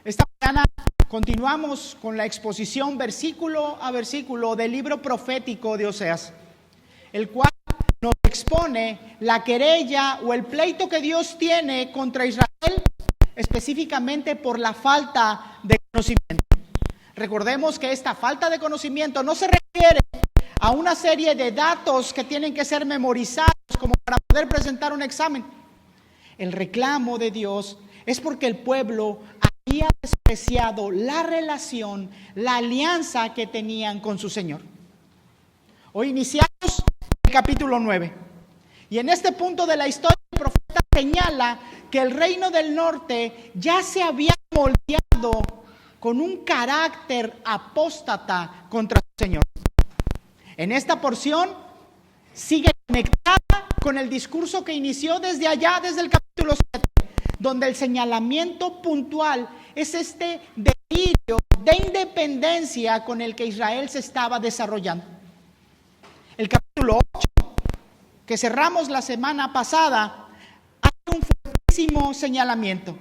Esta mañana continuamos con la exposición versículo a versículo del libro profético de Oseas, el cual nos expone la querella o el pleito que Dios tiene contra Israel, específicamente por la falta de conocimiento. Recordemos que esta falta de conocimiento no se refiere a una serie de datos que tienen que ser memorizados como para poder presentar un examen. El reclamo de Dios es porque el pueblo había despreciado la relación, la alianza que tenían con su Señor. Hoy iniciamos el capítulo 9. Y en este punto de la historia, el profeta señala que el reino del norte ya se había moldeado con un carácter apóstata contra su Señor. En esta porción sigue conectada con el discurso que inició desde allá, desde el capítulo 7, donde el señalamiento puntual es este delirio de independencia con el que Israel se estaba desarrollando. El capítulo 8, que cerramos la semana pasada, hace un fuertísimo señalamiento.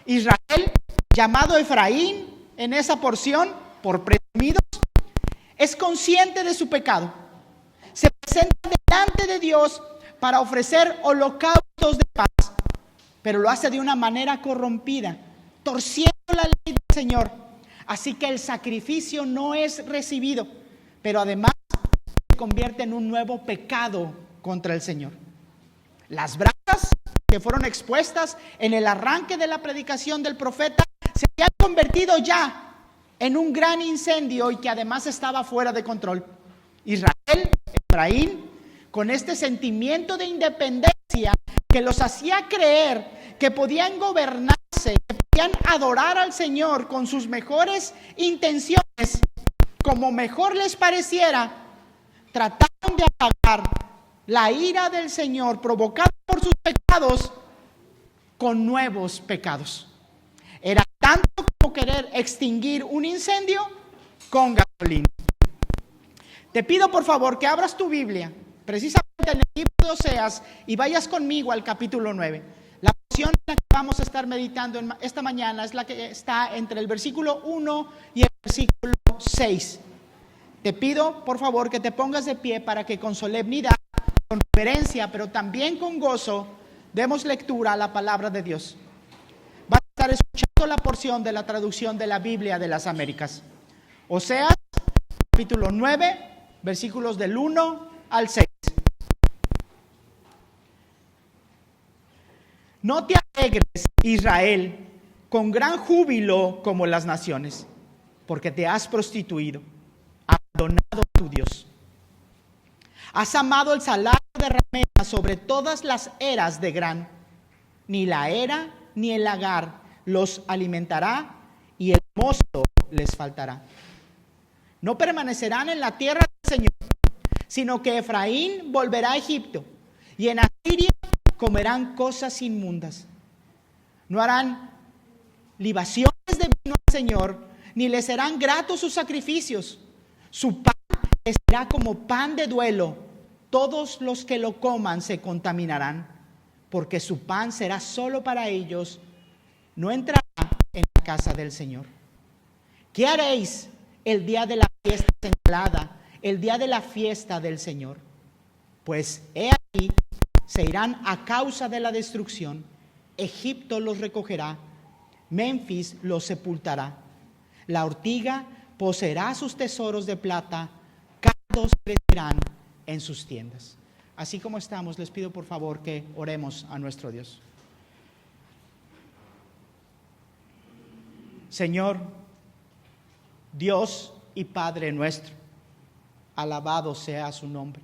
Israel, llamado Efraín en esa porción, por presumidos, es consciente de su pecado. Se presenta delante de Dios para ofrecer holocaustos de paz, pero lo hace de una manera corrompida, torciendo la ley del Señor. Así que el sacrificio no es recibido, pero además se convierte en un nuevo pecado contra el Señor. Las brasas que fueron expuestas en el arranque de la predicación del profeta se habían convertido ya en un gran incendio y que además estaba fuera de control. Israel, Efraín, con este sentimiento de independencia que los hacía creer que podían gobernarse, que podían adorar al Señor con sus mejores intenciones, como mejor les pareciera, trataron de apagar la ira del Señor provocada por sus pecados con nuevos pecados. Era tanto como querer extinguir un incendio con gasolina. Te pido por favor que abras tu Biblia, precisamente en el libro de Oseas, y vayas conmigo al capítulo 9. La porción en la que vamos a estar meditando esta mañana es la que está entre el versículo 1 y el versículo 6. Te pido por favor que te pongas de pie para que con solemnidad, con reverencia, pero también con gozo, demos lectura a la palabra de Dios. Vas a estar escuchando la porción de la traducción de la Biblia de las Américas. Oseas, capítulo 9, versículos del 1 al 6. No te alegres, Israel, con gran júbilo como las naciones, porque te has prostituido, abandonado a tu Dios. Has amado el salario de ramera sobre todas las eras de grano. Ni la era ni el lagar los alimentará, y el mosto les faltará. No permanecerán en la tierra del Señor, sino que Efraín volverá a Egipto, y en Asiria comerán cosas inmundas. No harán libaciones de vino al Señor, ni les serán gratos sus sacrificios. Su pan les será como pan de duelo. Todos los que lo coman se contaminarán, porque su pan será solo para ellos. No entrará en la casa del Señor. ¿Qué haréis el día de la fiesta señalada, el día de la fiesta del Señor? Pues he aquí, se irán a causa de la destrucción. Egipto los recogerá, Memphis los sepultará. La ortiga poseerá sus tesoros de plata, cardos crecerán en sus tiendas. Así como estamos, les pido por favor que oremos a nuestro Dios. Señor, Dios y Padre nuestro, alabado sea su nombre.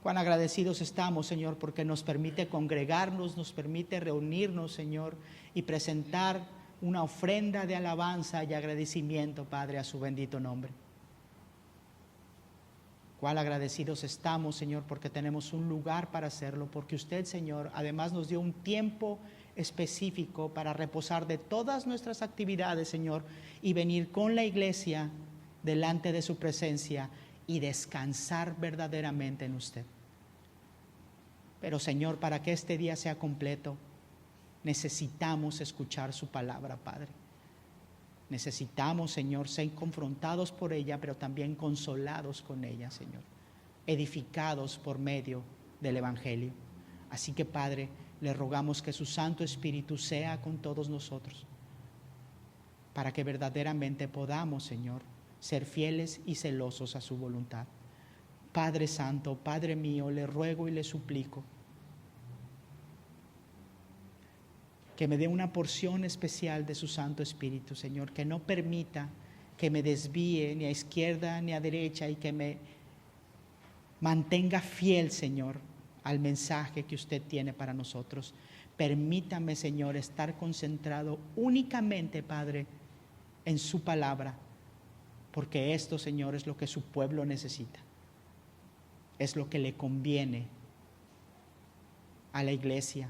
Cuán agradecidos estamos, Señor, porque nos permite congregarnos, nos permite reunirnos, Señor, y presentar una ofrenda de alabanza y agradecimiento, Padre, a su bendito nombre. Cuán agradecidos estamos, Señor, porque tenemos un lugar para hacerlo, porque usted, Señor, además nos dio un tiempo específico para reposar de todas nuestras actividades, Señor, y venir con la iglesia delante de su presencia y descansar verdaderamente en usted. Pero, Señor, para que este día sea completo, necesitamos escuchar su palabra, Padre. Necesitamos, Señor, ser confrontados por ella, pero también consolados con ella, Señor. Edificados por medio del Evangelio. Así que, Padre, le rogamos que su Santo Espíritu sea con todos nosotros, para que verdaderamente podamos, Señor, ser fieles y celosos a su voluntad. Padre Santo, Padre mío, le ruego y le suplico que me dé una porción especial de su Santo Espíritu, Señor, que no permita que me desvíe ni a izquierda ni a derecha, y que me mantenga fiel, Señor, al mensaje que usted tiene para nosotros. Permítame, Señor, estar concentrado únicamente, Padre, en su palabra, porque esto, Señor, es lo que su pueblo necesita. Es lo que le conviene a la iglesia.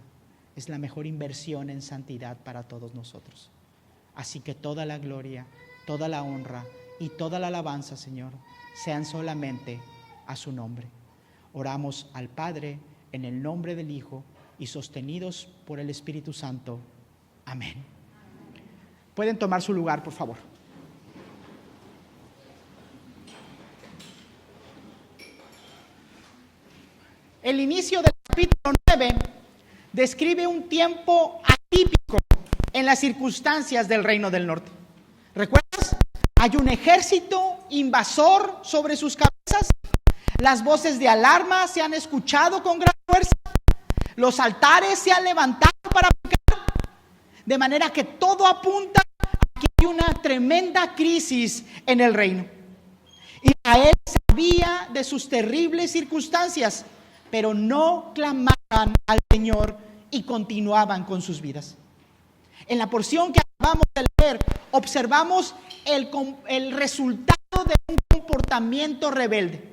Es la mejor inversión en santidad para todos nosotros. Así que toda la gloria, toda la honra y toda la alabanza, Señor, sean solamente a su nombre. Oramos al Padre en el nombre del Hijo y sostenidos por el Espíritu Santo. Amén. Pueden tomar su lugar, por favor. El inicio del capítulo 9 describe un tiempo atípico en las circunstancias del Reino del Norte. ¿Recuerdas? Hay un ejército invasor sobre sus cabezas. Las voces de alarma se han escuchado con gran fuerza. Los altares se han levantado para pecar. De manera que todo apunta a que hay una tremenda crisis en el reino. Israel sabía de sus terribles circunstancias, pero no clamaban al Señor y continuaban con sus vidas. En la porción que acabamos de leer, observamos el resultado de un comportamiento rebelde.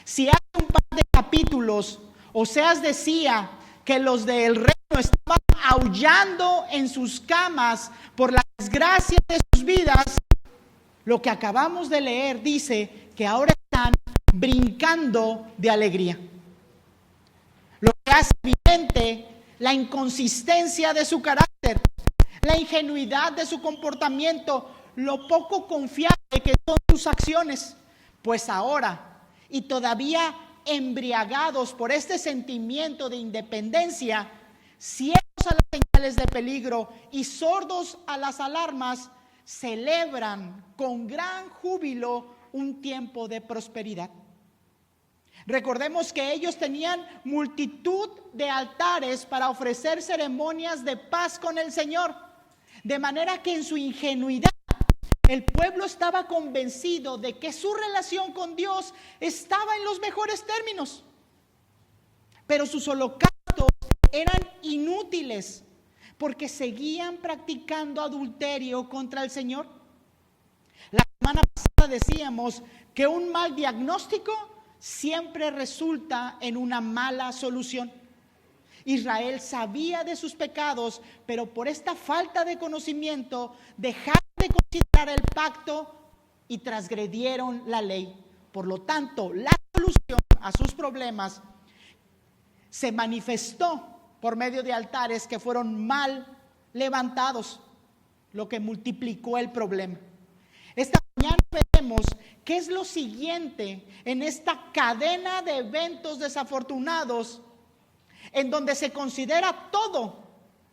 Si hace un par de capítulos, Oseas decía que los del reino estaban aullando en sus camas por la desgracia de sus vidas, lo que acabamos de leer dice que ahora están brincando de alegría. Lo que hace evidente la inconsistencia de su carácter, la ingenuidad de su comportamiento, lo poco confiable que son sus acciones. Pues ahora, y todavía embriagados por este sentimiento de independencia, ciegos a las señales de peligro y sordos a las alarmas, celebran con gran júbilo un tiempo de prosperidad. Recordemos que ellos tenían multitud de altares para ofrecer ceremonias de paz con el Señor, de manera que en su ingenuidad el pueblo estaba convencido de que su relación con Dios estaba en los mejores términos. Pero sus holocaustos eran inútiles porque seguían practicando adulterio contra el Señor. La semana pasada decíamos que un mal diagnóstico siempre resulta en una mala solución. Israel sabía de sus pecados, pero por esta falta de conocimiento dejaron de considerar el pacto y transgredieron la ley. Por lo tanto, la solución a sus problemas se manifestó por medio de altares que fueron mal levantados, lo que multiplicó el problema. Esta mañana veremos qué es lo siguiente en esta cadena de eventos desafortunados en donde se considera todo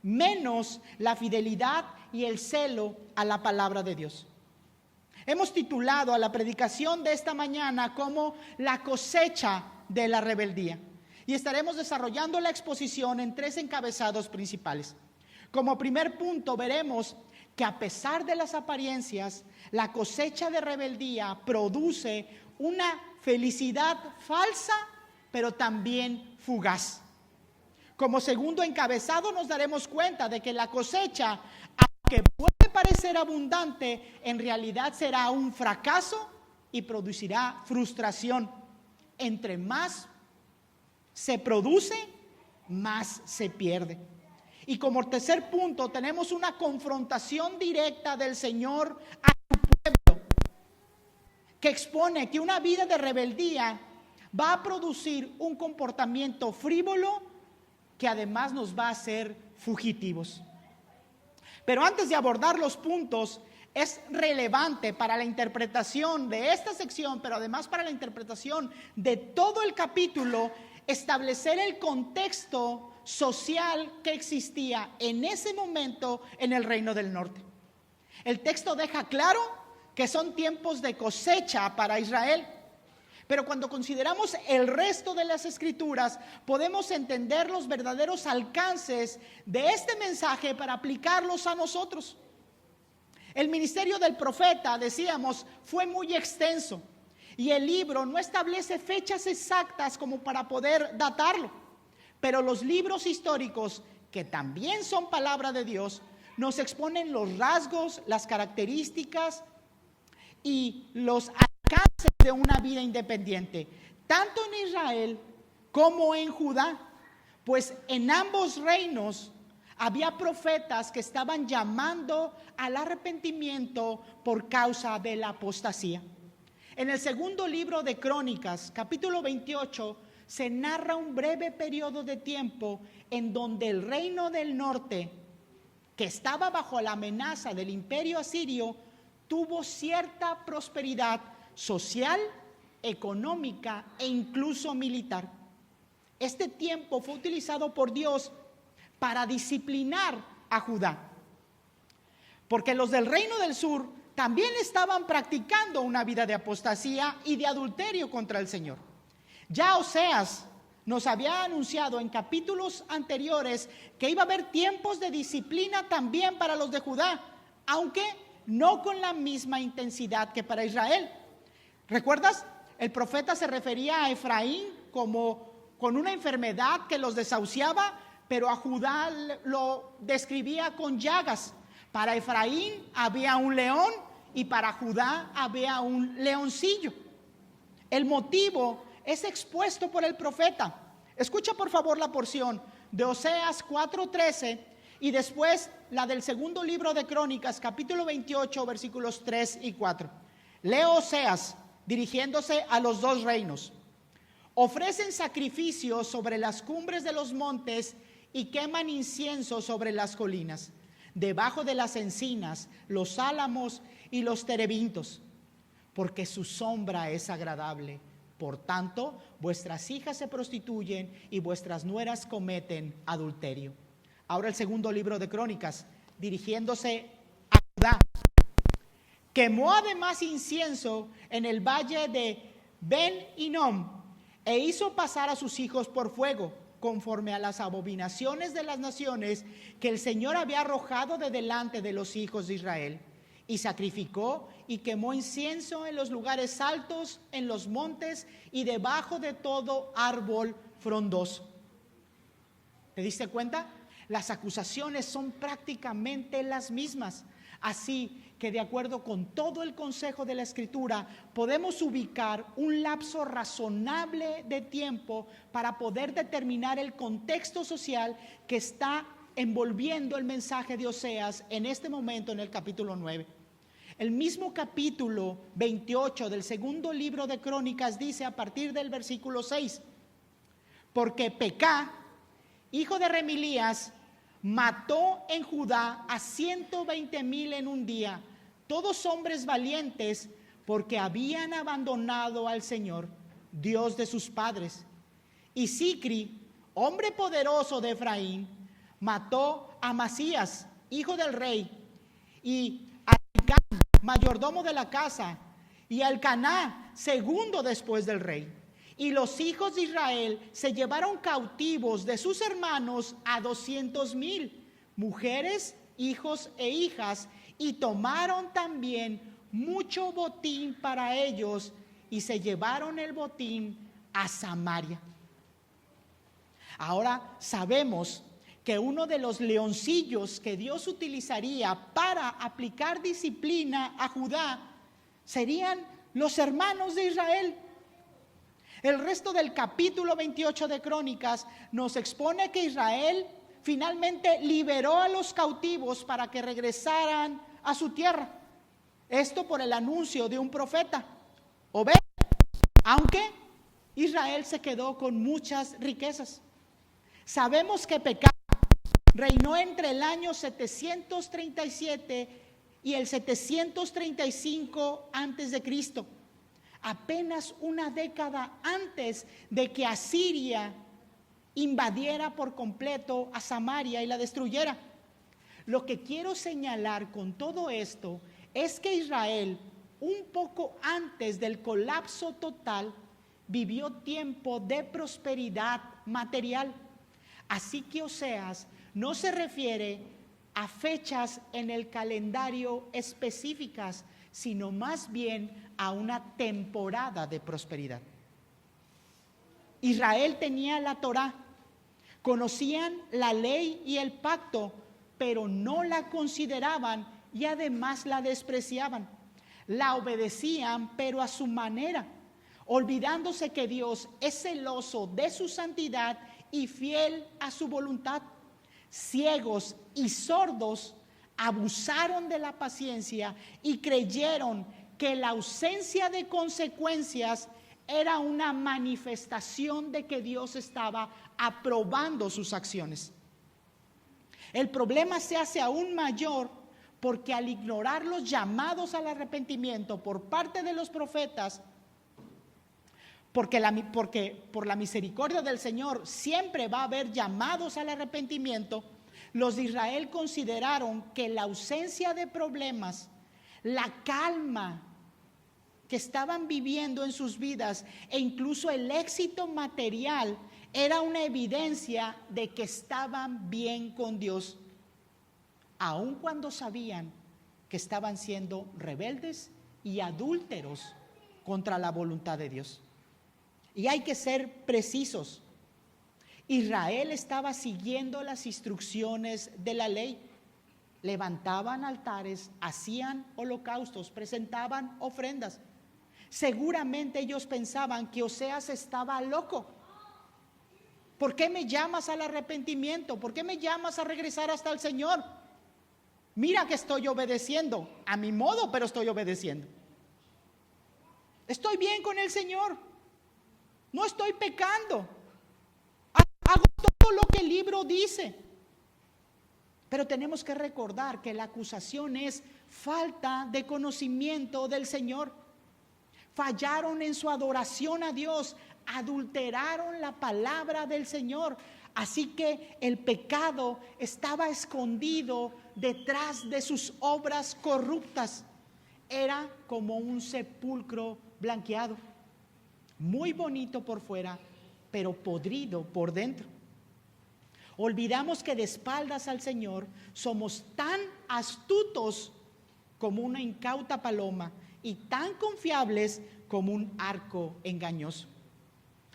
menos la fidelidad y el celo a la palabra de Dios. Hemos titulado a la predicación de esta mañana como la cosecha de la rebeldía, y estaremos desarrollando la exposición en 3 encabezados principales. Como primer punto veremos que a pesar de las apariencias, la cosecha de rebeldía produce una felicidad falsa, pero también fugaz. Como segundo encabezado nos daremos cuenta de que la cosecha, aunque puede parecer abundante, en realidad será un fracaso y producirá frustración. Entre más se produce, más se pierde. Y como tercer punto tenemos una confrontación directa del Señor a su pueblo, que expone que una vida de rebeldía va a producir un comportamiento frívolo que además nos va a hacer fugitivos. Pero antes de abordar los puntos, es relevante para la interpretación de esta sección, pero además para la interpretación de todo el capítulo, establecer el contexto social que existía en ese momento en el Reino del Norte. El texto deja claro que son tiempos de cosecha para Israel, pero cuando consideramos el resto de las escrituras, podemos entender los verdaderos alcances de este mensaje para aplicarlos a nosotros. El ministerio del profeta, decíamos, fue muy extenso y el libro no establece fechas exactas como para poder datarlo, pero los libros históricos, que también son palabra de Dios, nos exponen los rasgos, las características y los alcances de una vida independiente, tanto en Israel como en Judá, pues en ambos reinos había profetas que estaban llamando al arrepentimiento por causa de la apostasía. En el segundo libro de Crónicas, capítulo 28, se narra un breve periodo de tiempo en donde el reino del norte, que estaba bajo la amenaza del imperio asirio, tuvo cierta prosperidad social, económica e incluso militar. Este tiempo fue utilizado por Dios para disciplinar a Judá, porque los del reino del sur también estaban practicando una vida de apostasía y de adulterio contra el Señor. Ya Oseas nos había anunciado en capítulos anteriores que iba a haber tiempos de disciplina también para los de Judá, aunque no con la misma intensidad que para Israel. ¿Recuerdas? El profeta se refería a Efraín como con una enfermedad que los desahuciaba, pero a Judá lo describía con llagas. Para Efraín había un león y para Judá había un leoncillo. El motivo es expuesto por el profeta. Escucha por favor la porción de Oseas 4:13 y después la del segundo libro de Crónicas, capítulo 28, versículos 3 y 4. Leo Oseas dirigiéndose a los dos reinos. Ofrecen sacrificios sobre las cumbres de los montes y queman incienso sobre las colinas, debajo de las encinas, los álamos y los terebintos, porque su sombra es agradable. Por tanto, vuestras hijas se prostituyen y vuestras nueras cometen adulterio. Ahora el segundo libro de Crónicas, dirigiéndose a Judá. Quemó además incienso en el valle de Ben Hinnom e hizo pasar a sus hijos por fuego, conforme a las abominaciones de las naciones que el Señor había arrojado de delante de los hijos de Israel. Y sacrificó y quemó incienso en los lugares altos, en los montes y debajo de todo árbol frondoso. ¿Te diste cuenta? Las acusaciones son prácticamente las mismas. Así que de acuerdo con todo el consejo de la Escritura, podemos ubicar un lapso razonable de tiempo para poder determinar el contexto social que está envolviendo el mensaje de Oseas en este momento en el capítulo 9. El mismo capítulo 28 del segundo libro de Crónicas dice a partir del versículo 6: porque Pecá, hijo de Remilías, mató en Judá a 120,000 en un día, todos hombres valientes, porque habían abandonado al Señor, Dios de sus padres. Y Sicri, hombre poderoso de Efraín, mató a Amasías, hijo del rey, y a Ahicam, mayordomo de la casa, y a Elcaná, segundo después del rey. Y los hijos de Israel se llevaron cautivos de sus hermanos a 200,000, mujeres, hijos e hijas, y tomaron también mucho botín para ellos, y se llevaron el botín a Samaria. Ahora sabemos que uno de los leoncillos que Dios utilizaría para aplicar disciplina a Judá serían los hermanos de Israel. El resto del capítulo 28 de Crónicas nos expone que Israel finalmente liberó a los cautivos para que regresaran a su tierra. Esto por el anuncio de un profeta, Obed, aunque Israel se quedó con muchas riquezas. Sabemos que Pecá, Reinó entre el año 737 y el 735 antes de Cristo, apenas una década antes de que Asiria invadiera por completo a Samaria y la destruyera. Lo que quiero señalar con todo esto es que Israel, un poco antes del colapso total, vivió tiempo de prosperidad material. Así que Oseas no se refiere a fechas en el calendario específicas, sino más bien a una temporada de prosperidad. Israel tenía la Torá, conocían la ley y el pacto, pero no la consideraban y además la despreciaban. La obedecían, pero a su manera, olvidándose que Dios es celoso de su santidad y fiel a su voluntad. Ciegos y sordos abusaron de la paciencia y creyeron que la ausencia de consecuencias era una manifestación de que Dios estaba aprobando sus acciones. El problema se hace aún mayor porque al ignorar los llamados al arrepentimiento por parte de los profetas, porque por la misericordia del Señor siempre va a haber llamados al arrepentimiento, los de Israel consideraron que la ausencia de problemas, la calma que estaban viviendo en sus vidas e incluso el éxito material era una evidencia de que estaban bien con Dios, aun cuando sabían que estaban siendo rebeldes y adúlteros contra la voluntad de Dios. Y hay que ser precisos. Israel estaba siguiendo las instrucciones de la ley. Levantaban altares, hacían holocaustos, presentaban ofrendas. Seguramente ellos pensaban que Oseas estaba loco. ¿Por qué me llamas al arrepentimiento? ¿Por qué me llamas a regresar hasta el Señor? Mira que estoy obedeciendo, a mi modo, pero estoy obedeciendo. Estoy bien con el Señor. No estoy pecando. Hago todo lo que el libro dice. Pero tenemos que recordar que la acusación es falta de conocimiento del Señor. Fallaron en su adoración a Dios, adulteraron la palabra del Señor. Así que el pecado estaba escondido detrás de sus obras corruptas. Era como un sepulcro blanqueado, muy bonito por fuera, pero podrido por dentro. Olvidamos que de espaldas al Señor somos tan astutos como una incauta paloma y tan confiables como un arco engañoso.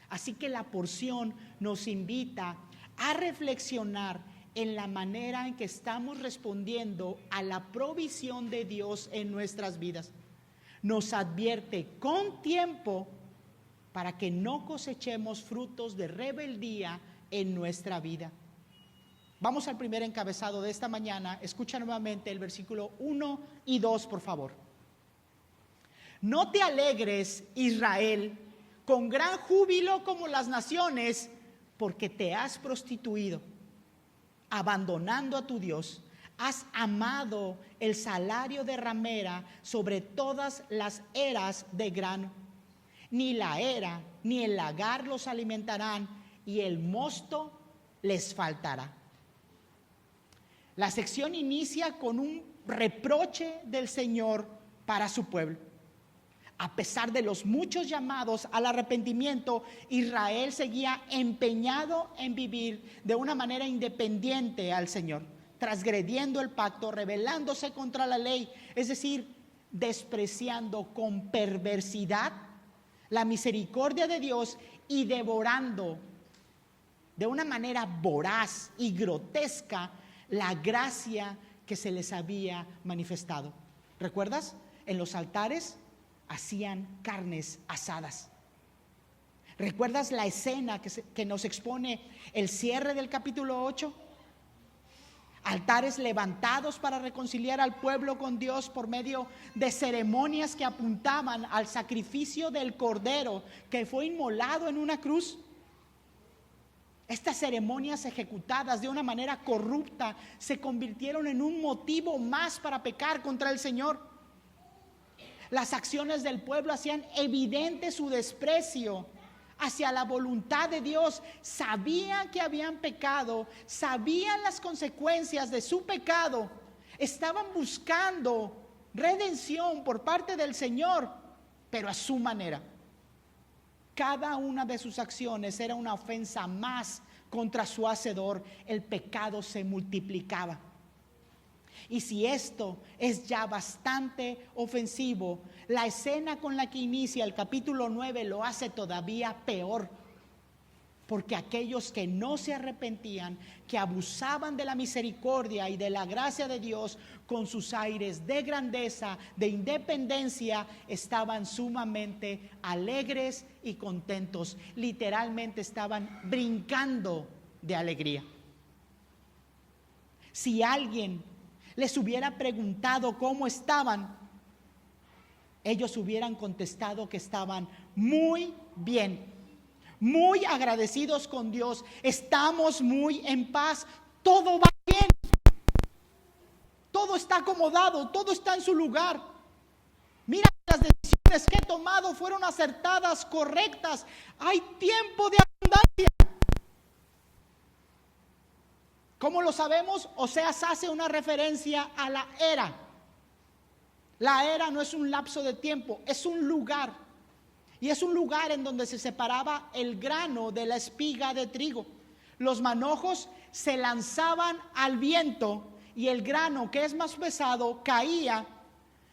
Así que la porción nos invita a reflexionar en la manera en que estamos respondiendo a la provisión de Dios en nuestras vidas. Nos advierte con tiempo para que no cosechemos frutos de rebeldía en nuestra vida. Vamos al primer encabezado de esta mañana. Escucha nuevamente el versículo 1 y 2, por favor. No te alegres, Israel, con gran júbilo como las naciones, porque te has prostituido, abandonando a tu Dios. Has amado el salario de ramera sobre todas las eras de grano. Ni la era ni el lagar los alimentarán, y el mosto les faltará. La sección inicia con un reproche del Señor para su pueblo. A pesar de los muchos llamados al arrepentimiento, Israel seguía empeñado en vivir de una manera independiente al Señor, transgrediendo el pacto, rebelándose contra la ley, es decir, despreciando con perversidad la misericordia de Dios y devorando de una manera voraz y grotesca la gracia que se les había manifestado. ¿Recuerdas? En los altares hacían carnes asadas. ¿Recuerdas la escena que nos expone el cierre del capítulo 8? Altares levantados para reconciliar al pueblo con Dios por medio de ceremonias que apuntaban al sacrificio del cordero que fue inmolado en una cruz. Estas ceremonias ejecutadas de una manera corrupta se convirtieron en un motivo más para pecar contra el Señor. Las acciones del pueblo hacían evidente su desprecio hacia la voluntad de Dios. Sabían que habían pecado, sabían las consecuencias de su pecado, estaban buscando redención por parte del Señor, pero a su manera. Cada una de sus acciones era una ofensa más contra su Hacedor. El pecado se multiplicaba. Y si esto es ya bastante ofensivo, la escena con la que inicia el capítulo 9 lo hace todavía peor. Porque aquellos que no se arrepentían, que abusaban de la misericordia y de la gracia de Dios con sus aires de grandeza, de independencia, estaban sumamente alegres y contentos. Literalmente estaban brincando de alegría. Si alguien les hubiera preguntado cómo estaban, ellos hubieran contestado que estaban muy bien, muy agradecidos con Dios, estamos muy en paz, todo va bien, todo está acomodado, todo está en su lugar. Mira, las decisiones que he tomado fueron acertadas, correctas, hay tiempo de abundancia. ¿Cómo lo sabemos? Oseas hace una referencia a la era. La era no es un lapso de tiempo, es un lugar. Y es un lugar en donde se separaba el grano de la espiga de trigo. Los manojos se lanzaban al viento y el grano, que es más pesado, caía,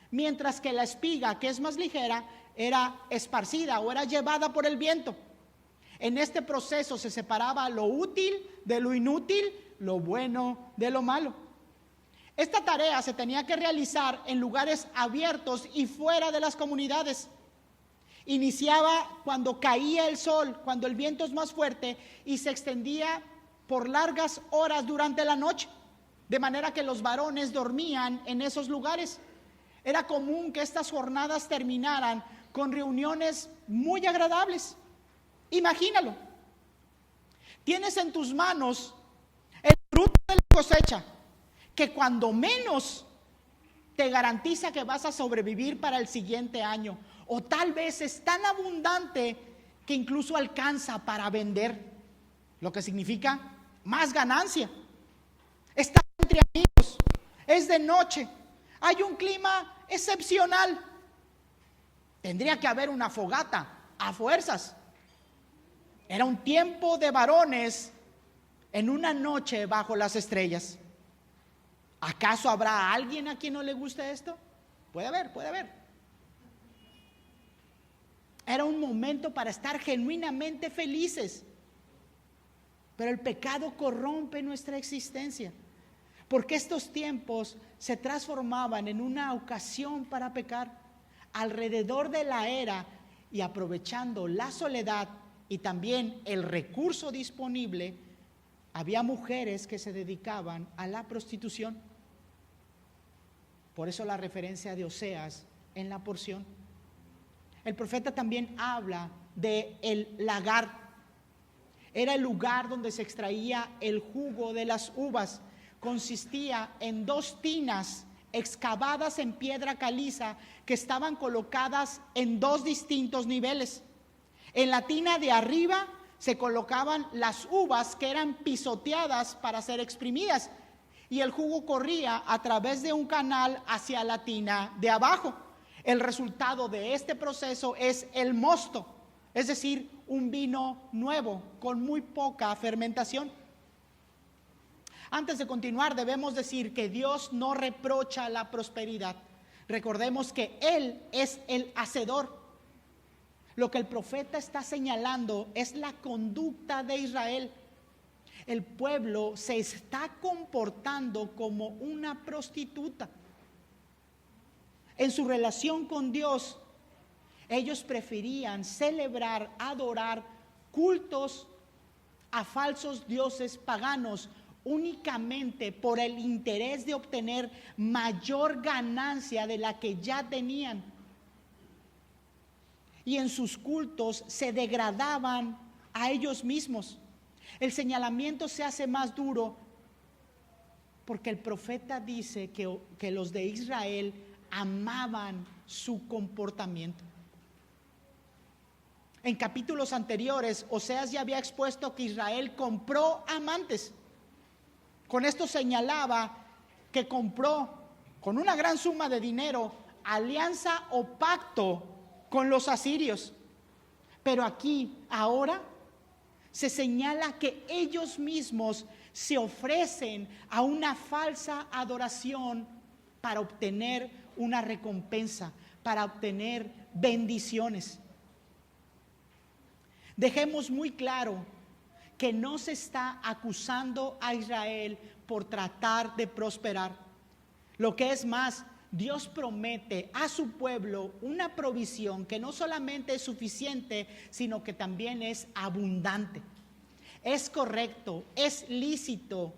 mientras que la espiga, que es más ligera, era esparcida o era llevada por el viento. En este proceso se separaba lo útil de lo inútil, lo bueno de lo malo. Esta tarea se tenía que realizar en lugares abiertos y fuera de las comunidades. Iniciaba cuando caía el sol, cuando el viento es más fuerte, y se extendía por largas horas durante la noche, de manera que los varones dormían en esos lugares. Era común que estas jornadas terminaran con reuniones muy agradables. Imagínalo. Tienes en tus manos el fruto de la cosecha, que cuando menos te garantiza que vas a sobrevivir para el siguiente año, o tal vez es tan abundante que incluso alcanza para vender, lo que significa más ganancia. Estás entre amigos, es de noche, hay un clima excepcional. Tendría que haber una fogata a fuerzas. Era un tiempo de varones en una noche bajo las estrellas. ¿Acaso habrá alguien a quien no le guste esto? Puede haber. Era un momento para estar genuinamente felices. Pero el pecado corrompe nuestra existencia, porque estos tiempos se transformaban en una ocasión para pecar. Alrededor de la era, y aprovechando la soledad y también el recurso disponible, había mujeres que se dedicaban a la prostitución. Por eso la referencia de Oseas en la porción. El profeta también habla de el lagar. Era el lugar donde se extraía el jugo de las uvas. Consistía en 2 tinas excavadas en piedra caliza que estaban colocadas en 2 distintos niveles. En la tina de arriba se colocaban las uvas que eran pisoteadas para ser exprimidas, y el jugo corría a través de un canal hacia la tina de abajo. El resultado de este proceso es el mosto, es decir, un vino nuevo con muy poca fermentación. Antes de continuar, debemos decir que Dios no reprocha la prosperidad. Recordemos que Él es el hacedor. Lo que el profeta está señalando es la conducta de Israel. El pueblo se está comportando como una prostituta. En su relación con Dios, ellos preferían celebrar, adorar cultos a falsos dioses paganos únicamente por el interés de obtener mayor ganancia de la que ya tenían. Y en sus cultos se degradaban a ellos mismos. El señalamiento se hace más duro porque el profeta dice que los de Israel amaban su comportamiento. En capítulos anteriores, Oseas ya había expuesto que Israel compró amantes. Con esto señalaba que compró con una gran suma de dinero alianza o pacto con los asirios. Pero aquí, ahora, se señala que ellos mismos se ofrecen a una falsa adoración para obtener una recompensa, para obtener bendiciones. Dejemos muy claro que no se está acusando a Israel por tratar de prosperar. Lo que es más, Dios promete a su pueblo una provisión que no solamente es suficiente, sino que también es abundante. Es correcto, es lícito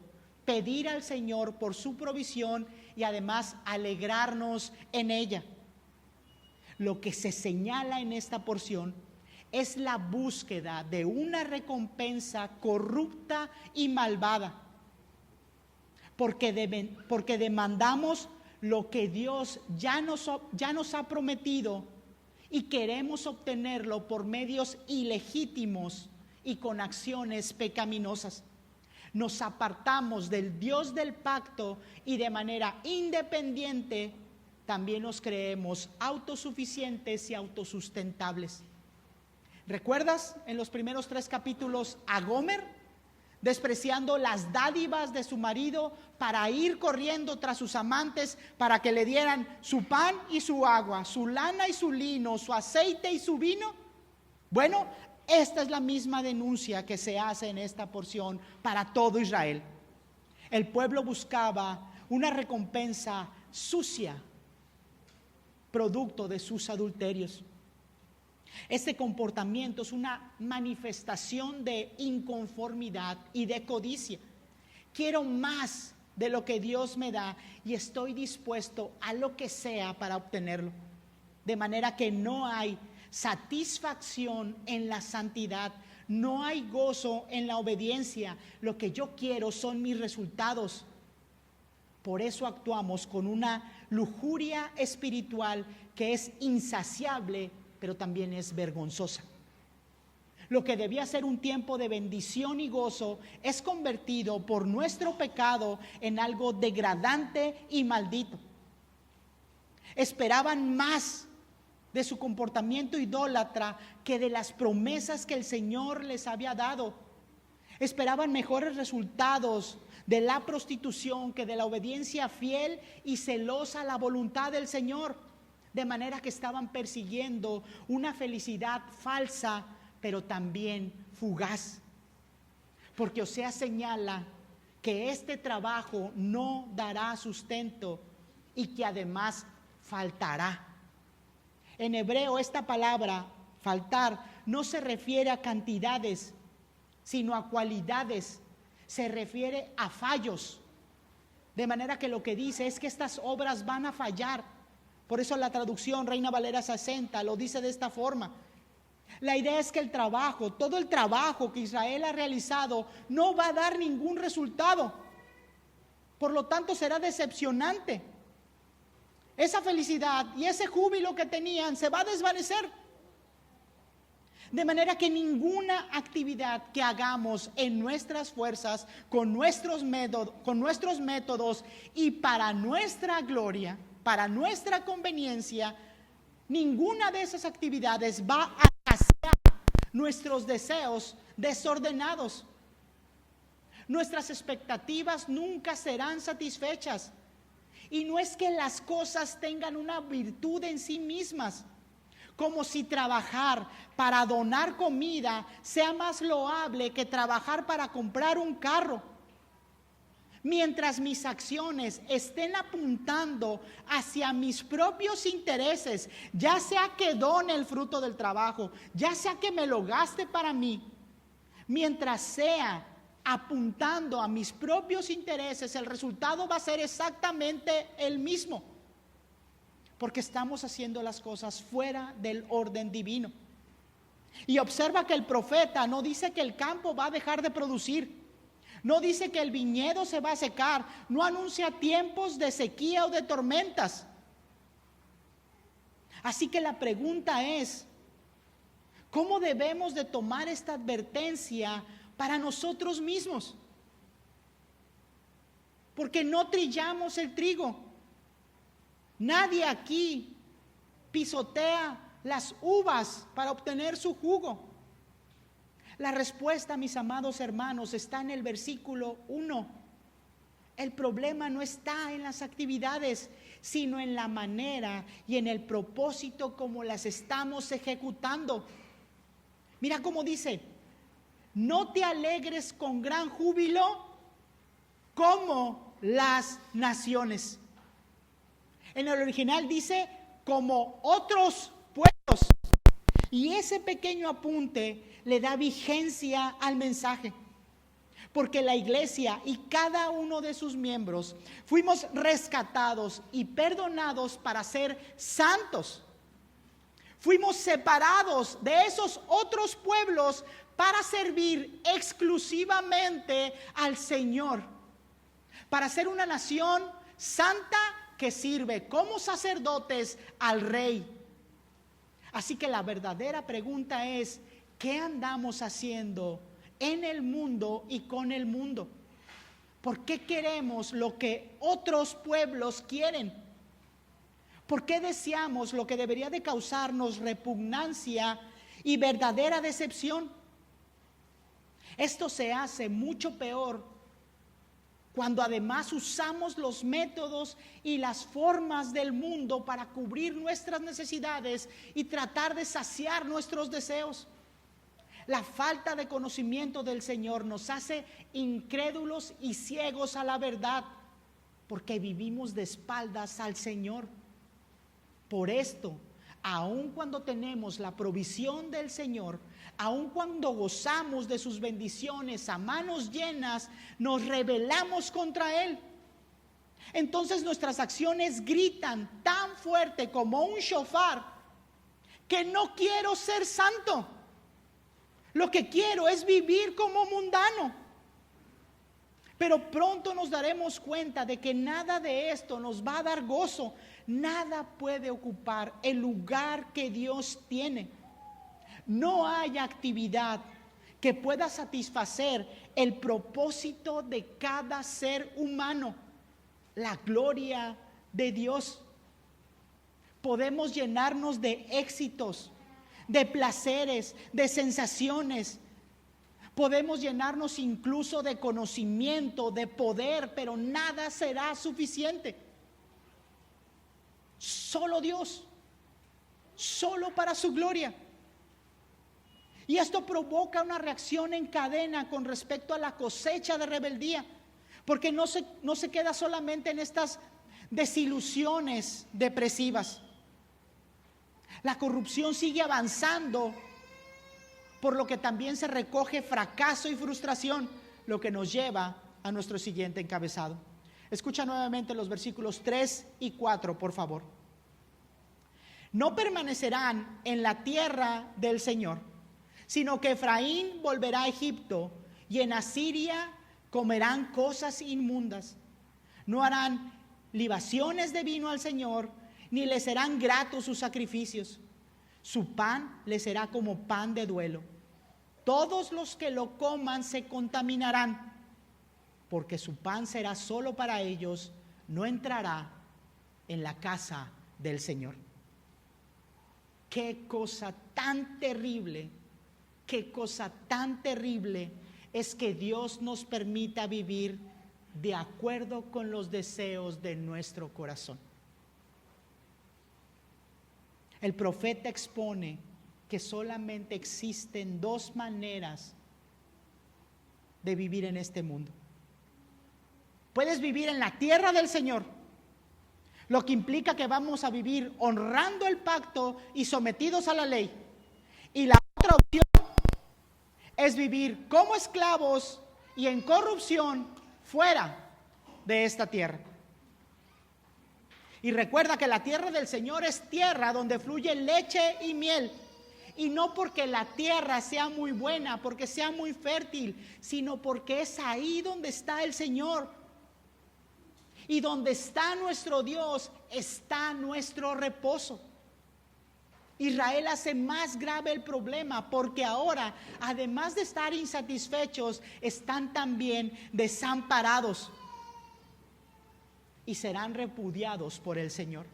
pedir al Señor por su provisión y además alegrarnos en ella. Lo que se señala en esta porción es la búsqueda de una recompensa corrupta y malvada, porque demandamos lo que Dios ya nos ha prometido y queremos obtenerlo por medios ilegítimos y con acciones pecaminosas. Nos apartamos del Dios del pacto y de manera independiente también nos creemos autosuficientes y autosustentables. ¿Recuerdas en los primeros 3 capítulos a Gomer despreciando las dádivas de su marido para ir corriendo tras sus amantes para que le dieran su pan y su agua, su lana y su lino, su aceite y su vino? Bueno, esta es la misma denuncia que se hace en esta porción para todo Israel. El pueblo buscaba una recompensa sucia, producto de sus adulterios. Este comportamiento es una manifestación de inconformidad y de codicia. Quiero más de lo que Dios me da y estoy dispuesto a lo que sea para obtenerlo. De manera que no hay satisfacción en la santidad, no hay gozo en la obediencia. Lo que yo quiero son mis resultados. Por eso actuamos con una lujuria espiritual que es insaciable, pero también es vergonzosa. Lo que debía ser un tiempo de bendición y gozo es convertido por nuestro pecado en algo degradante y maldito. Esperaban más de su comportamiento idólatra que de las promesas que el Señor les había dado. Esperaban mejores resultados de la prostitución que de la obediencia fiel y celosa a la voluntad del Señor. De manera que estaban persiguiendo una felicidad falsa, pero también fugaz. Porque Oseas señala que este trabajo no dará sustento y que además faltará. En hebreo esta palabra, faltar, no se refiere a cantidades, sino a cualidades. Se refiere a fallos. De manera que lo que dice es que estas obras van a fallar. Por eso la traducción Reina Valera 60 lo dice de esta forma. La idea es que el trabajo, todo el trabajo que Israel ha realizado, no va a dar ningún resultado. Por lo tanto, será decepcionante. Esa felicidad y ese júbilo que tenían se va a desvanecer. De manera que ninguna actividad que hagamos en nuestras fuerzas, con nuestros métodos y para nuestra gloria, para nuestra conveniencia, ninguna de esas actividades va a saciar nuestros deseos desordenados. Nuestras expectativas nunca serán satisfechas. Y no es que las cosas tengan una virtud en sí mismas, como si trabajar para donar comida sea más loable que trabajar para comprar un carro. Mientras mis acciones estén apuntando hacia mis propios intereses, ya sea que done el fruto del trabajo, ya sea que me lo gaste para mí, mientras sea apuntando a mis propios intereses, el resultado va a ser exactamente el mismo, porque estamos haciendo las cosas fuera del orden divino. Y observa que el profeta no dice que el campo va a dejar de producir, no dice que el viñedo se va a secar, no anuncia tiempos de sequía o de tormentas. Así que la pregunta es, ¿cómo debemos de tomar esta advertencia para nosotros mismos? Porque no trillamos el trigo. Nadie aquí pisotea las uvas para obtener su jugo. La respuesta, mis amados hermanos, está en el versículo 1. El problema no está en las actividades, sino en la manera y en el propósito como las estamos ejecutando. Mira cómo dice: no te alegres con gran júbilo como las naciones. En el original dice como otros pueblos. Y ese pequeño apunte le da vigencia al mensaje. Porque la iglesia y cada uno de sus miembros fuimos rescatados y perdonados para ser santos. Fuimos separados de esos otros pueblos para servir exclusivamente al Señor. Para ser una nación santa que sirve como sacerdotes al Rey. Así que la verdadera pregunta es: ¿qué andamos haciendo en el mundo y con el mundo? ¿Por qué queremos lo que otros pueblos quieren? ¿Por qué deseamos lo que debería de causarnos repugnancia y verdadera decepción? Esto se hace mucho peor cuando además usamos los métodos y las formas del mundo para cubrir nuestras necesidades y tratar de saciar nuestros deseos. La falta de conocimiento del Señor nos hace incrédulos y ciegos a la verdad, porque vivimos de espaldas al Señor. Por esto, aun cuando tenemos la provisión del Señor, aun cuando gozamos de sus bendiciones a manos llenas, nos rebelamos contra Él. Entonces nuestras acciones gritan tan fuerte como un shofar que no quiero ser santo. Lo que quiero es vivir como mundano. Pero pronto nos daremos cuenta de que nada de esto nos va a dar gozo. Nada puede ocupar el lugar que Dios tiene. No hay actividad que pueda satisfacer el propósito de cada ser humano, la gloria de Dios. Podemos llenarnos de éxitos, de placeres, de sensaciones. Podemos llenarnos incluso de conocimiento, de poder, pero nada será suficiente. Solo Dios, solo para su gloria. Y esto provoca una reacción en cadena con respecto a la cosecha de rebeldía, porque no se queda solamente en estas desilusiones depresivas. La corrupción sigue avanzando, por lo que también se recoge fracaso y frustración, lo que nos lleva a nuestro siguiente encabezado. Escucha nuevamente los versículos 3 y 4, por favor. No permanecerán en la tierra del Señor, sino que Efraín volverá a Egipto y en Asiria comerán cosas inmundas. No harán libaciones de vino al Señor, ni le serán gratos sus sacrificios. Su pan les será como pan de duelo. Todos los que lo coman se contaminarán, porque su pan será solo para ellos, no entrará en la casa del Señor. Qué cosa tan terrible, qué cosa tan terrible es que Dios nos permita vivir de acuerdo con los deseos de nuestro corazón. El profeta expone que solamente existen dos maneras de vivir en este mundo. Puedes vivir en la tierra del Señor, lo que implica que vamos a vivir honrando el pacto y sometidos a la ley. Y la otra opción es vivir como esclavos y en corrupción fuera de esta tierra. Y recuerda que la tierra del Señor es tierra donde fluye leche y miel. Y no porque la tierra sea muy buena, porque sea muy fértil, sino porque es ahí donde está el Señor. Y donde está nuestro Dios, está nuestro reposo. Israel hace más grave el problema porque ahora, además de estar insatisfechos, están también desamparados y serán repudiados por el Señor.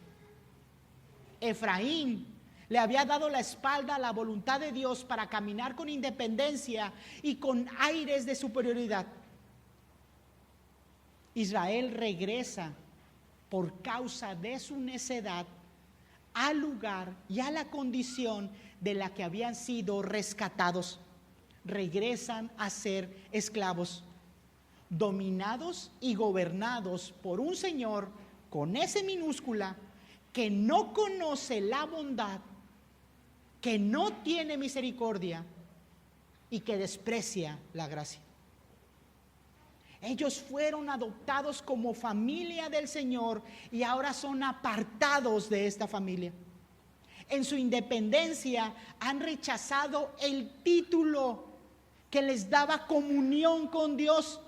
Efraín le había dado la espalda a la voluntad de Dios para caminar con independencia y con aires de superioridad. Israel regresa por causa de su necedad al lugar y a la condición de la que habían sido rescatados. Regresan a ser esclavos, dominados y gobernados por un Señor con S minúscula que no conoce la bondad, que no tiene misericordia y que desprecia la gracia. Ellos fueron adoptados como familia del Señor y ahora son apartados de esta familia. En su independencia han rechazado el título que les daba comunión con Dios,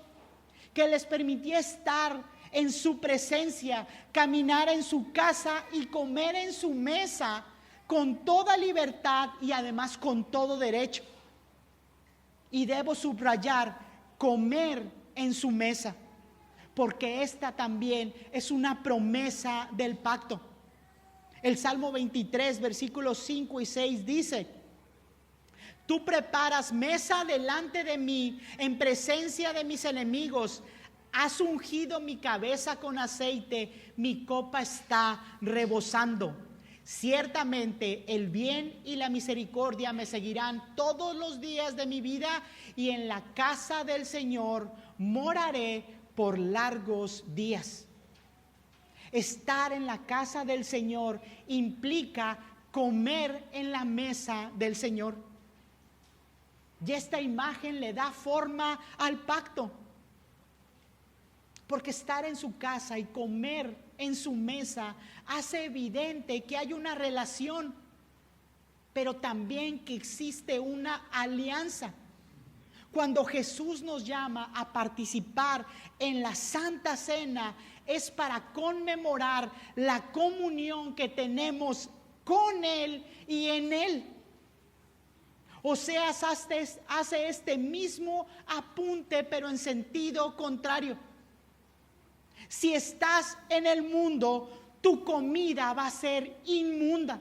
que les permitía estar en su presencia, caminar en su casa y comer en su mesa con toda libertad y además con todo derecho. Y debo subrayar, comer en su mesa, porque esta también es una promesa del pacto. El Salmo 23, versículos 5 y 6 dice: tú preparas mesa delante de mí en presencia de mis enemigos, has ungido mi cabeza con aceite, mi copa está rebosando. Ciertamente el bien y la misericordia me seguirán todos los días de mi vida, y en la casa del Señor moraré por largos días. Estar en la casa del Señor implica comer en la mesa del Señor. Y esta imagen le da forma al pacto. Porque estar en su casa y comer en su mesa hace evidente que hay una relación, pero también que existe una alianza. Cuando Jesús nos llama a participar en la Santa Cena, es para conmemorar la comunión que tenemos con Él y en Él. Oseas hace este mismo apunte, pero en sentido contrario. Si estás en el mundo, tu comida va a ser inmunda.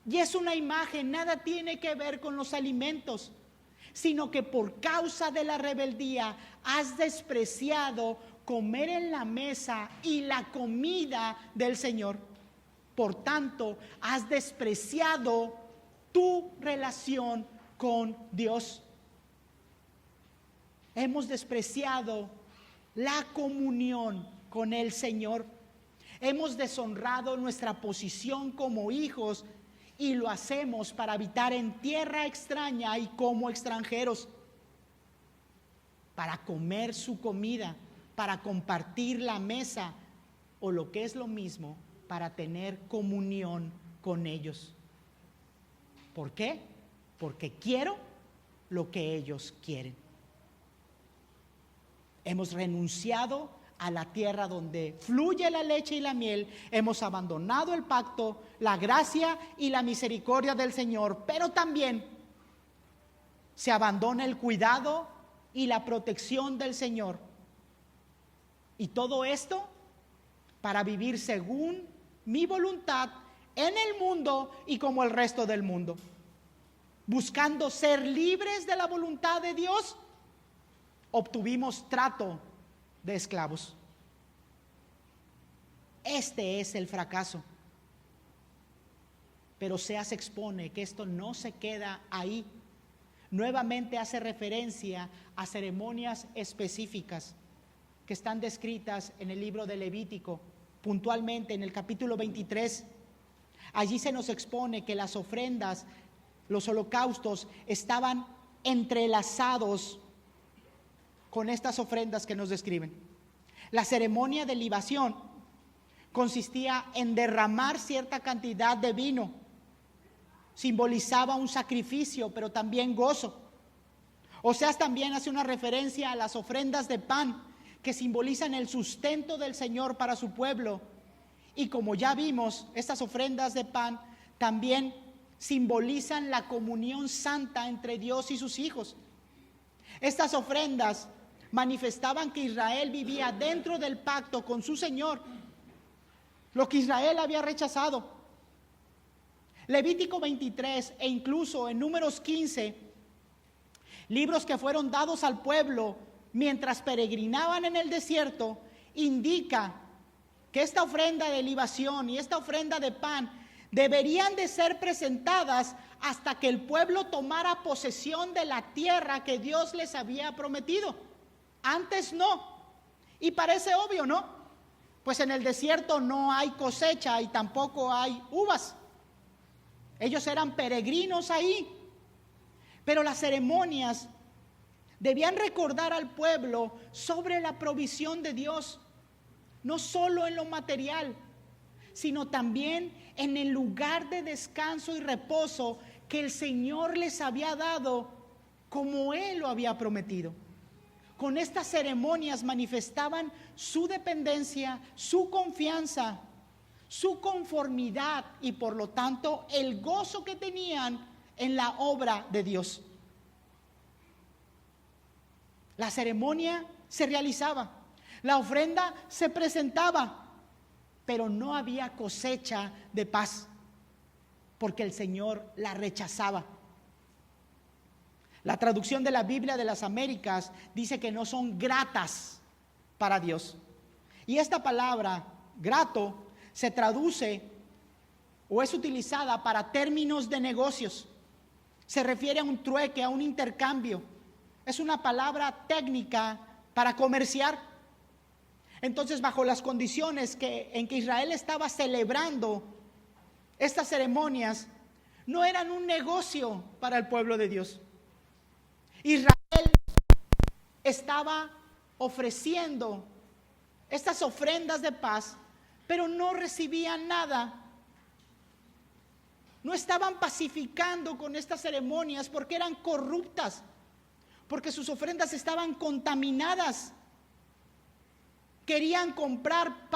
Y es una imagen, nada tiene que ver con los alimentos, sino que por causa de la rebeldía has despreciado comer en la mesa y la comida del Señor. Por tanto, has despreciado tu relación con Dios. Hemos despreciado la comunión con el Señor. Hemos deshonrado nuestra posición como hijos y lo hacemos para habitar en tierra extraña y como extranjeros, para comer su comida, para compartir la mesa o lo que es lo mismo, para tener comunión con ellos. ¿Por qué? Porque quiero lo que ellos quieren. Hemos renunciado a la tierra donde fluye la leche y la miel. Hemos abandonado el pacto, la gracia y la misericordia del Señor, pero también se abandona el cuidado y la protección del Señor. Y todo esto para vivir según mi voluntad en el mundo y como el resto del mundo. Buscando ser libres de la voluntad de Dios, obtuvimos trato de esclavos. Este es el fracaso. Pero Oseas expone que esto no se queda ahí. Nuevamente hace referencia a ceremonias específicas que están descritas en el libro de Levítico, puntualmente en el capítulo 23. Allí se nos expone que las ofrendas, los holocaustos, estaban entrelazados con estas ofrendas que nos describen. La ceremonia de libación consistía en derramar cierta cantidad de vino simbolizaba un sacrificio, pero también gozo. Oseas también hace una referencia a las ofrendas de pan, que simbolizan el sustento del Señor para su pueblo. Y como ya vimos, estas ofrendas de pan también simbolizan la comunión santa entre Dios y sus hijos. Estas ofrendas manifestaban que Israel vivía dentro del pacto con su Señor, lo que Israel había rechazado. Levítico 23 e incluso en Números 15, libros que fueron dados al pueblo mientras peregrinaban en el desierto, indica que esta ofrenda de libación y esta ofrenda de pan deberían de ser presentadas hasta que el pueblo tomara posesión de la tierra que Dios les había prometido. Antes no. Y parece obvio, ¿no? Pues en el desierto no hay cosecha y tampoco hay uvas. Ellos eran peregrinos ahí. Pero las ceremonias debían recordar al pueblo sobre la provisión de Dios, no solo en lo material, sino también en el lugar de descanso y reposo que el Señor les había dado como Él lo había prometido. Con estas ceremonias manifestaban su dependencia, su confianza, su conformidad y por lo tanto el gozo que tenían en la obra de Dios. La ceremonia se realizaba, la ofrenda se presentaba, pero no había cosecha de paz, porque el Señor la rechazaba. La traducción de la Biblia de las Américas dice que no son gratas para Dios. Y esta palabra, grato, se traduce o es utilizada para términos de negocios. Se refiere a un trueque, a un intercambio. Es una palabra técnica para comerciar. Entonces, bajo las condiciones en que Israel estaba celebrando estas ceremonias, no eran un negocio para el pueblo de Dios. Israel estaba ofreciendo estas ofrendas de paz, pero no recibían nada. No estaban pacificando con estas ceremonias porque eran corruptas, porque sus ofrendas estaban contaminadas. Querían comprar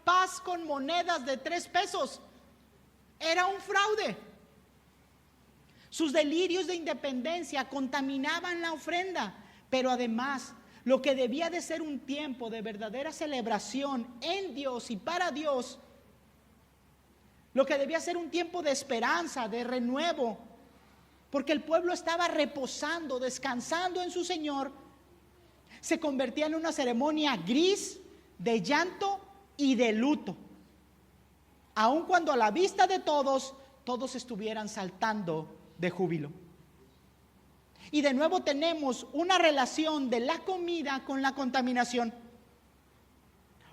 paz con monedas de 3 pesos. Era un fraude. Sus delirios de independencia contaminaban la ofrenda, pero además, lo que debía de ser un tiempo de verdadera celebración en Dios y para Dios, lo que debía ser un tiempo de esperanza, de renuevo, porque el pueblo estaba reposando, descansando en su Señor, se convertía en una ceremonia gris, de llanto y de luto. Aun cuando a la vista de todos estuvieran saltando de júbilo. Y de nuevo tenemos una relación de la comida con la contaminación.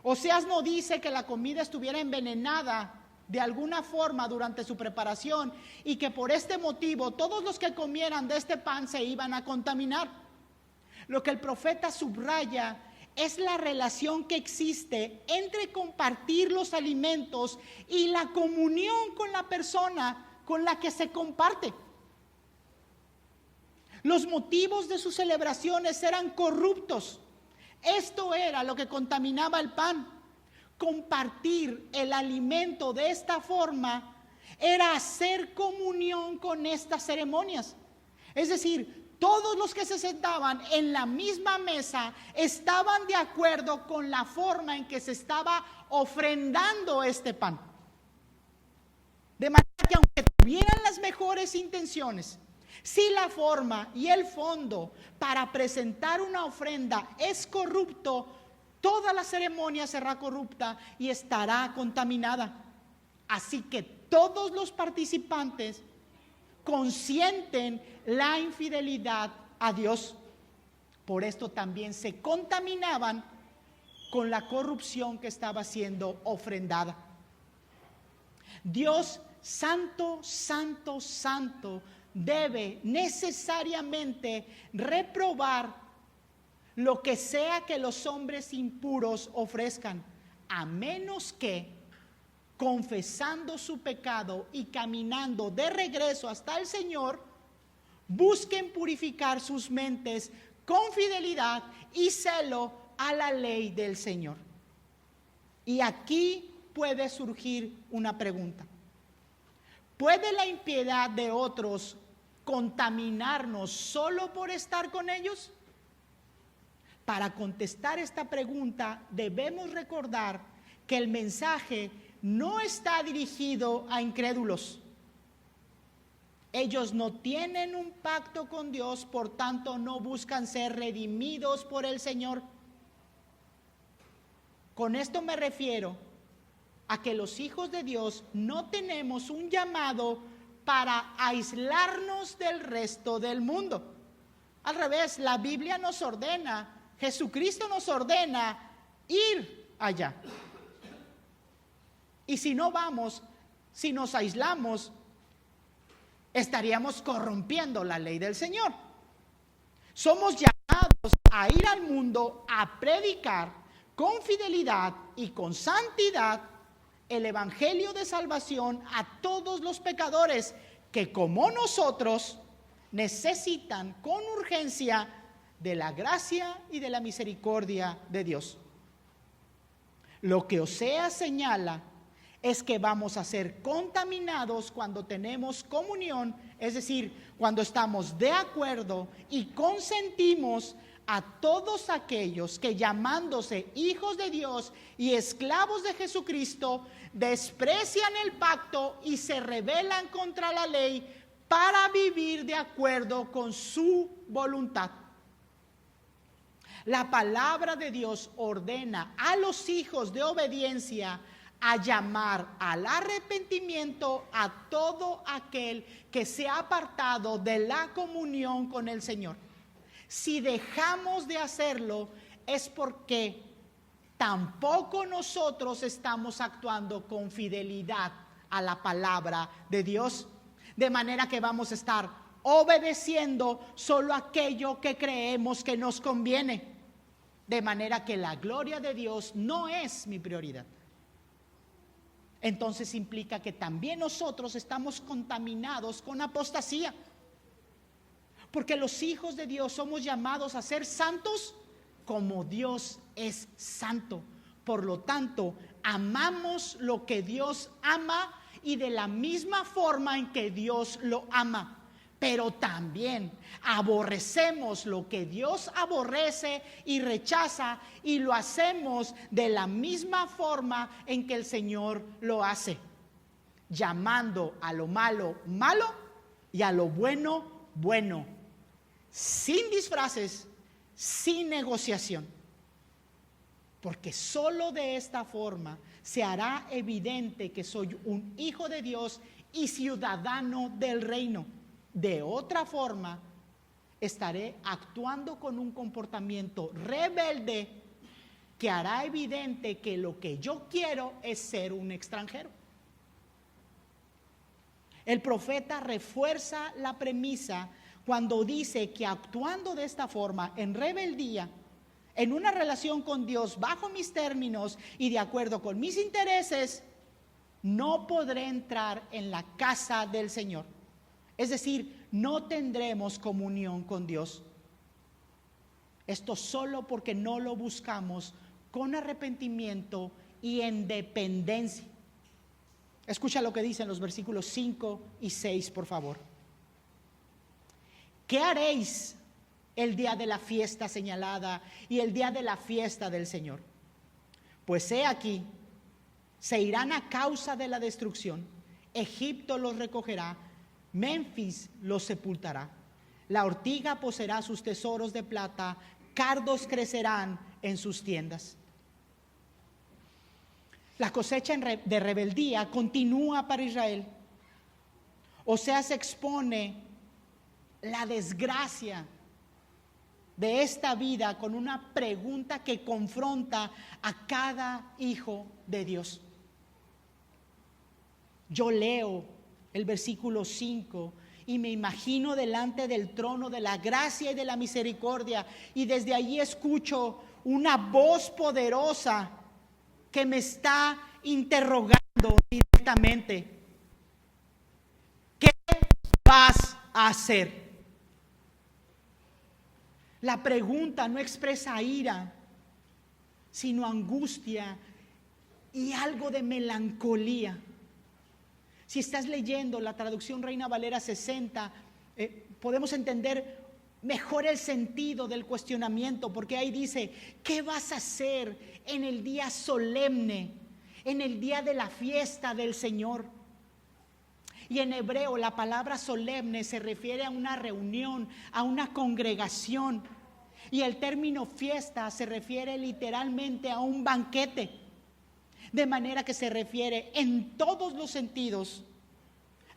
Oseas no dice que la comida estuviera envenenada de alguna forma durante su preparación y que por este motivo todos los que comieran de este pan se iban a contaminar. Lo que el profeta subraya es la relación que existe entre compartir los alimentos y la comunión con la persona con la que se comparte. Los motivos de sus celebraciones eran corruptos. Esto era lo que contaminaba el pan. Compartir el alimento de esta forma era hacer comunión con estas ceremonias. Es decir, todos los que se sentaban en la misma mesa estaban de acuerdo con la forma en que se estaba ofrendando este pan. De manera que aunque tuvieran las mejores intenciones, si la forma y el fondo para presentar una ofrenda es corrupto, toda la ceremonia será corrupta y estará contaminada. Así que todos los participantes consienten la infidelidad a Dios. Por esto también se contaminaban con la corrupción que estaba siendo ofrendada. Dios santo, santo, santo debe necesariamente reprobar lo que sea que los hombres impuros ofrezcan, a menos que confesando su pecado y caminando de regreso hasta el Señor, busquen purificar sus mentes con fidelidad y celo a la ley del Señor. Y aquí puede surgir una pregunta. ¿Puede la impiedad de otros contaminarnos solo por estar con ellos? Para contestar esta pregunta debemos recordar que el mensaje no está dirigido a incrédulos. Ellos no tienen un pacto con Dios, por tanto no buscan ser redimidos por el Señor. Con esto me refiero a que los hijos de Dios no tenemos un llamado para aislarnos del resto del mundo. Al revés, la Biblia nos ordena, Jesucristo nos ordena ir allá. Y si no vamos, si nos aislamos, estaríamos corrompiendo la ley del Señor. Somos llamados a ir al mundo a predicar con fidelidad y con santidad el evangelio de salvación a todos los pecadores que, como nosotros, necesitan con urgencia de la gracia y de la misericordia de Dios. Lo que Oseas señala es que vamos a ser contaminados cuando tenemos comunión, es decir, cuando estamos de acuerdo y consentimos a todos aquellos que, llamándose hijos de Dios y esclavos de Jesucristo, desprecian el pacto y se rebelan contra la ley para vivir de acuerdo con su voluntad. La palabra de Dios ordena a los hijos de obediencia a llamar al arrepentimiento a todo aquel que se ha apartado de la comunión con el Señor. Si dejamos de hacerlo, es porque tampoco nosotros estamos actuando con fidelidad a la palabra de Dios, de manera que vamos a estar obedeciendo solo aquello que creemos que nos conviene, de manera que la gloria de Dios no es mi prioridad. Entonces implica que también nosotros estamos contaminados con apostasía, porque los hijos de Dios somos llamados a ser santos como Dios es santo. Por lo tanto, amamos lo que Dios ama y de la misma forma en que Dios lo ama. Pero también aborrecemos lo que Dios aborrece y rechaza, y lo hacemos de la misma forma en que el Señor lo hace, llamando a lo malo, malo, y a lo bueno, bueno, sin disfraces, sin negociación. Porque solo de esta forma se hará evidente que soy un hijo de Dios y ciudadano del reino. De otra forma, estaré actuando con un comportamiento rebelde que hará evidente que lo que yo quiero es ser un extranjero. El profeta refuerza la premisa cuando dice que actuando de esta forma, en rebeldía, en una relación con Dios bajo mis términos y de acuerdo con mis intereses, no podré entrar en la casa del Señor. Es decir, no tendremos comunión con Dios. Esto solo porque no lo buscamos con arrepentimiento y en dependencia. Escucha lo que dicen los versículos 5 y 6, por favor. ¿Qué haréis el día de la fiesta señalada y el día de la fiesta del Señor? Pues he aquí, se irán a causa de la destrucción. Egipto los recogerá, Memphis los sepultará. La ortiga poseerá sus tesoros de plata, cardos crecerán en sus tiendas. La cosecha de rebeldía continúa para Israel. Oseas expone la desgracia de esta vida con una pregunta que confronta a cada hijo de Dios. Yo leo el versículo 5 y me imagino delante del trono de la gracia y de la misericordia, y desde allí escucho una voz poderosa que me está interrogando directamente: ¿qué vas a hacer? La pregunta no expresa ira, sino angustia y algo de melancolía. Si estás leyendo la traducción Reina Valera 60, podemos entender mejor el sentido del cuestionamiento, porque ahí dice: ¿qué vas a hacer en el día solemne, en el día de la fiesta del Señor? Y en hebreo la palabra solemne se refiere a una reunión, a una congregación. Y el término fiesta se refiere literalmente a un banquete. De manera que se refiere en todos los sentidos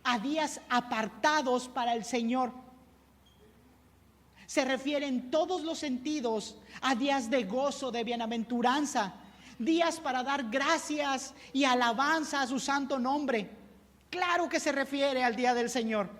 a días apartados para el Señor. Se refiere en todos los sentidos a días de gozo, de bienaventuranza, días para dar gracias y alabanza a su santo nombre. Claro que se refiere al día del Señor,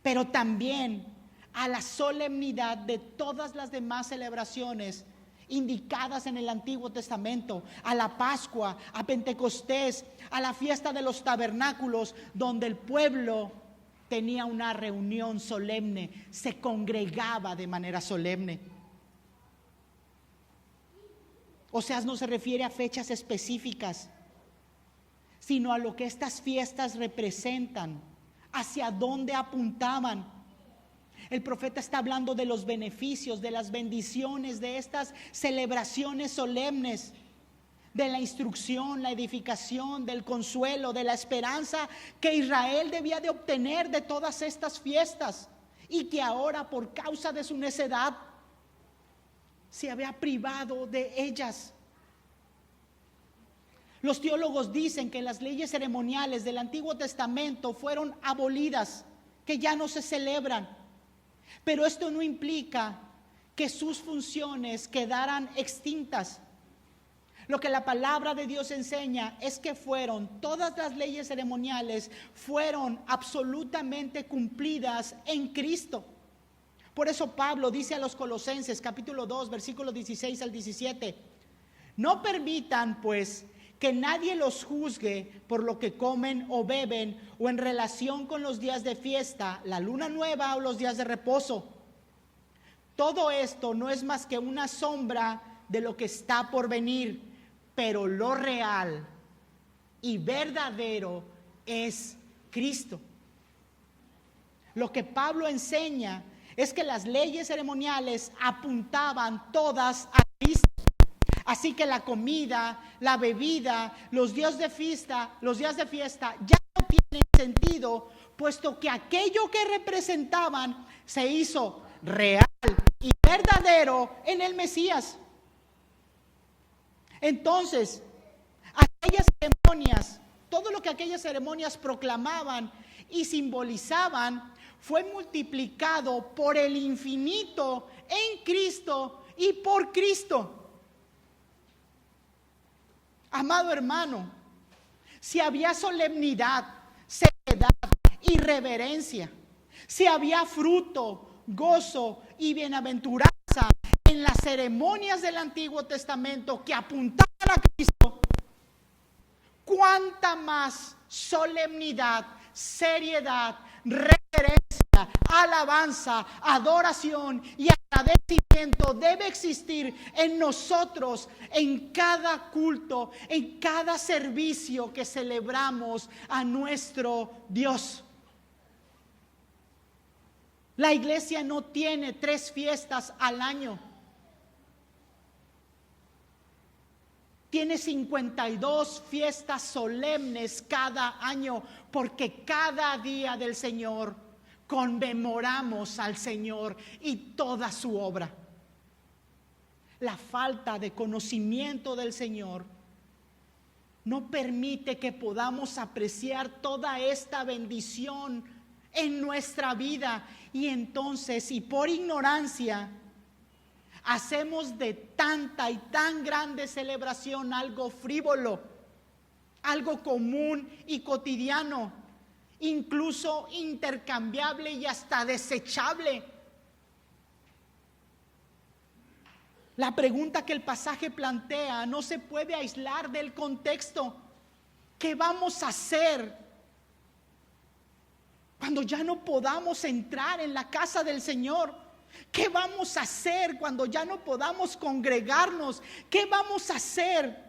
pero también a la solemnidad de todas las demás celebraciones indicadas en el Antiguo Testamento, a la Pascua, a Pentecostés, a la fiesta de los tabernáculos, donde el pueblo tenía una reunión solemne, se congregaba de manera solemne. Oseas no se refiere a fechas específicas, sino a lo que estas fiestas representan, hacia dónde apuntaban. El profeta está hablando de los beneficios, de las bendiciones de estas celebraciones solemnes, de la instrucción, la edificación, del consuelo, de la esperanza que Israel debía de obtener de todas estas fiestas, y que ahora, por causa de su necedad, se había privado de ellas. Los teólogos dicen que las leyes ceremoniales del Antiguo Testamento fueron abolidas, que ya no se celebran. Pero esto no implica que sus funciones quedaran extintas. Lo que la palabra de Dios enseña es que todas las leyes ceremoniales fueron absolutamente cumplidas en Cristo. Por eso Pablo dice a los Colosenses, capítulo 2, versículos 16 al 17: no permitan pues que nadie los juzgue por lo que comen o beben, o en relación con los días de fiesta, la luna nueva o los días de reposo. Todo esto no es más que una sombra de lo que está por venir, pero lo real y verdadero es Cristo. Lo que Pablo enseña es que las leyes ceremoniales apuntaban todas a Cristo. Así que la comida, la bebida, los días de fiesta ya no tienen sentido, puesto que aquello que representaban se hizo real y verdadero en el Mesías. Entonces, aquellas ceremonias, todo lo que aquellas ceremonias proclamaban y simbolizaban, fue multiplicado por el infinito en Cristo y por Cristo. Amado hermano, si había solemnidad, seriedad y reverencia, si había fruto, gozo y bienaventuranza en las ceremonias del Antiguo Testamento que apuntaban a Cristo, cuánta más solemnidad, seriedad, reverencia, alabanza, adoración y agradecimiento debe existir en nosotros, en cada culto, en cada servicio que celebramos a nuestro Dios. La iglesia no tiene 3 fiestas al año. Tiene 52 fiestas solemnes cada año, porque cada día del Señor conmemoramos al Señor y toda su obra. La falta de conocimiento del Señor no permite que podamos apreciar toda esta bendición en nuestra vida, y entonces, y por ignorancia, hacemos de tanta y tan grande celebración algo frívolo, algo común y cotidiano, incluso intercambiable y hasta desechable. La pregunta que el pasaje plantea no se puede aislar del contexto. ¿Qué vamos a hacer cuando ya no podamos entrar en la casa del Señor? ¿Qué vamos a hacer cuando ya no podamos congregarnos? ¿Qué vamos a hacer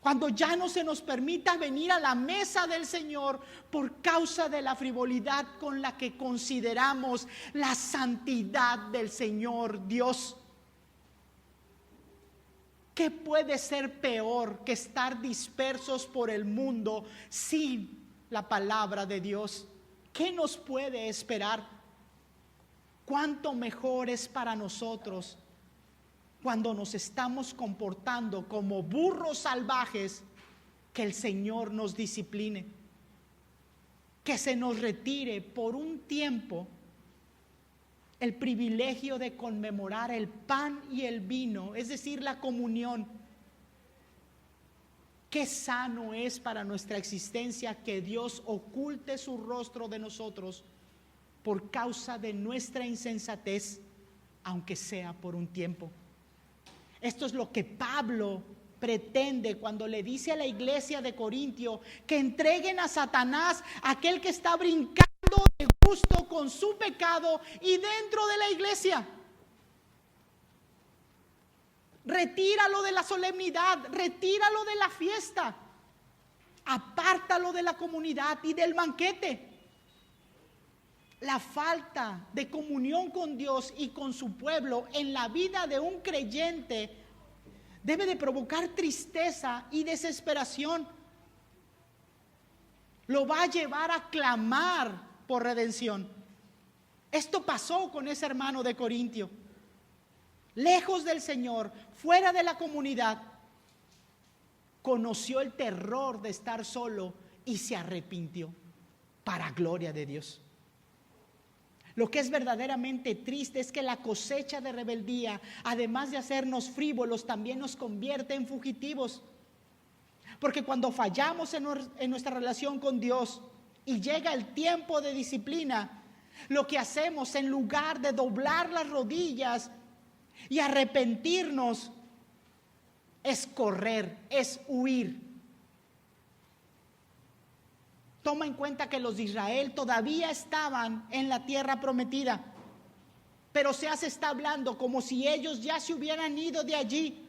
cuando ya no se nos permita venir a la mesa del Señor por causa de la frivolidad con la que consideramos la santidad del Señor Dios? ¿Qué puede ser peor que estar dispersos por el mundo sin la palabra de Dios? ¿Qué nos puede esperar? ¿Cuánto mejor es para nosotros cuando nos estamos comportando como burros salvajes, que el Señor nos discipline, que se nos retire por un tiempo el privilegio de conmemorar el pan y el vino, es decir, la comunión? Qué sano es para nuestra existencia que Dios oculte su rostro de nosotros por causa de nuestra insensatez, aunque sea por un tiempo. Esto es lo que Pablo pretende cuando le dice a la iglesia de Corintio que entreguen a Satanás, aquel que está brincando de gusto con su pecado y dentro de la iglesia. Retíralo de la solemnidad, retíralo de la fiesta, apártalo de la comunidad y del banquete. La falta de comunión con Dios y con su pueblo en la vida de un creyente debe de provocar tristeza y desesperación. Lo va a llevar a clamar por redención. Esto pasó con ese hermano de Corintio. Lejos del Señor, fuera de la comunidad, conoció el terror de estar solo y se arrepintió para gloria de Dios. Lo que es verdaderamente triste es que la cosecha de rebeldía, además de hacernos frívolos, también nos convierte en fugitivos. Porque cuando fallamos en nuestra relación con Dios y llega el tiempo de disciplina, lo que hacemos, en lugar de doblar las rodillas y arrepentirnos, es correr, es huir. Toma en cuenta que los de Israel todavía estaban en la tierra prometida, pero se está hablando como si ellos ya se hubieran ido de allí.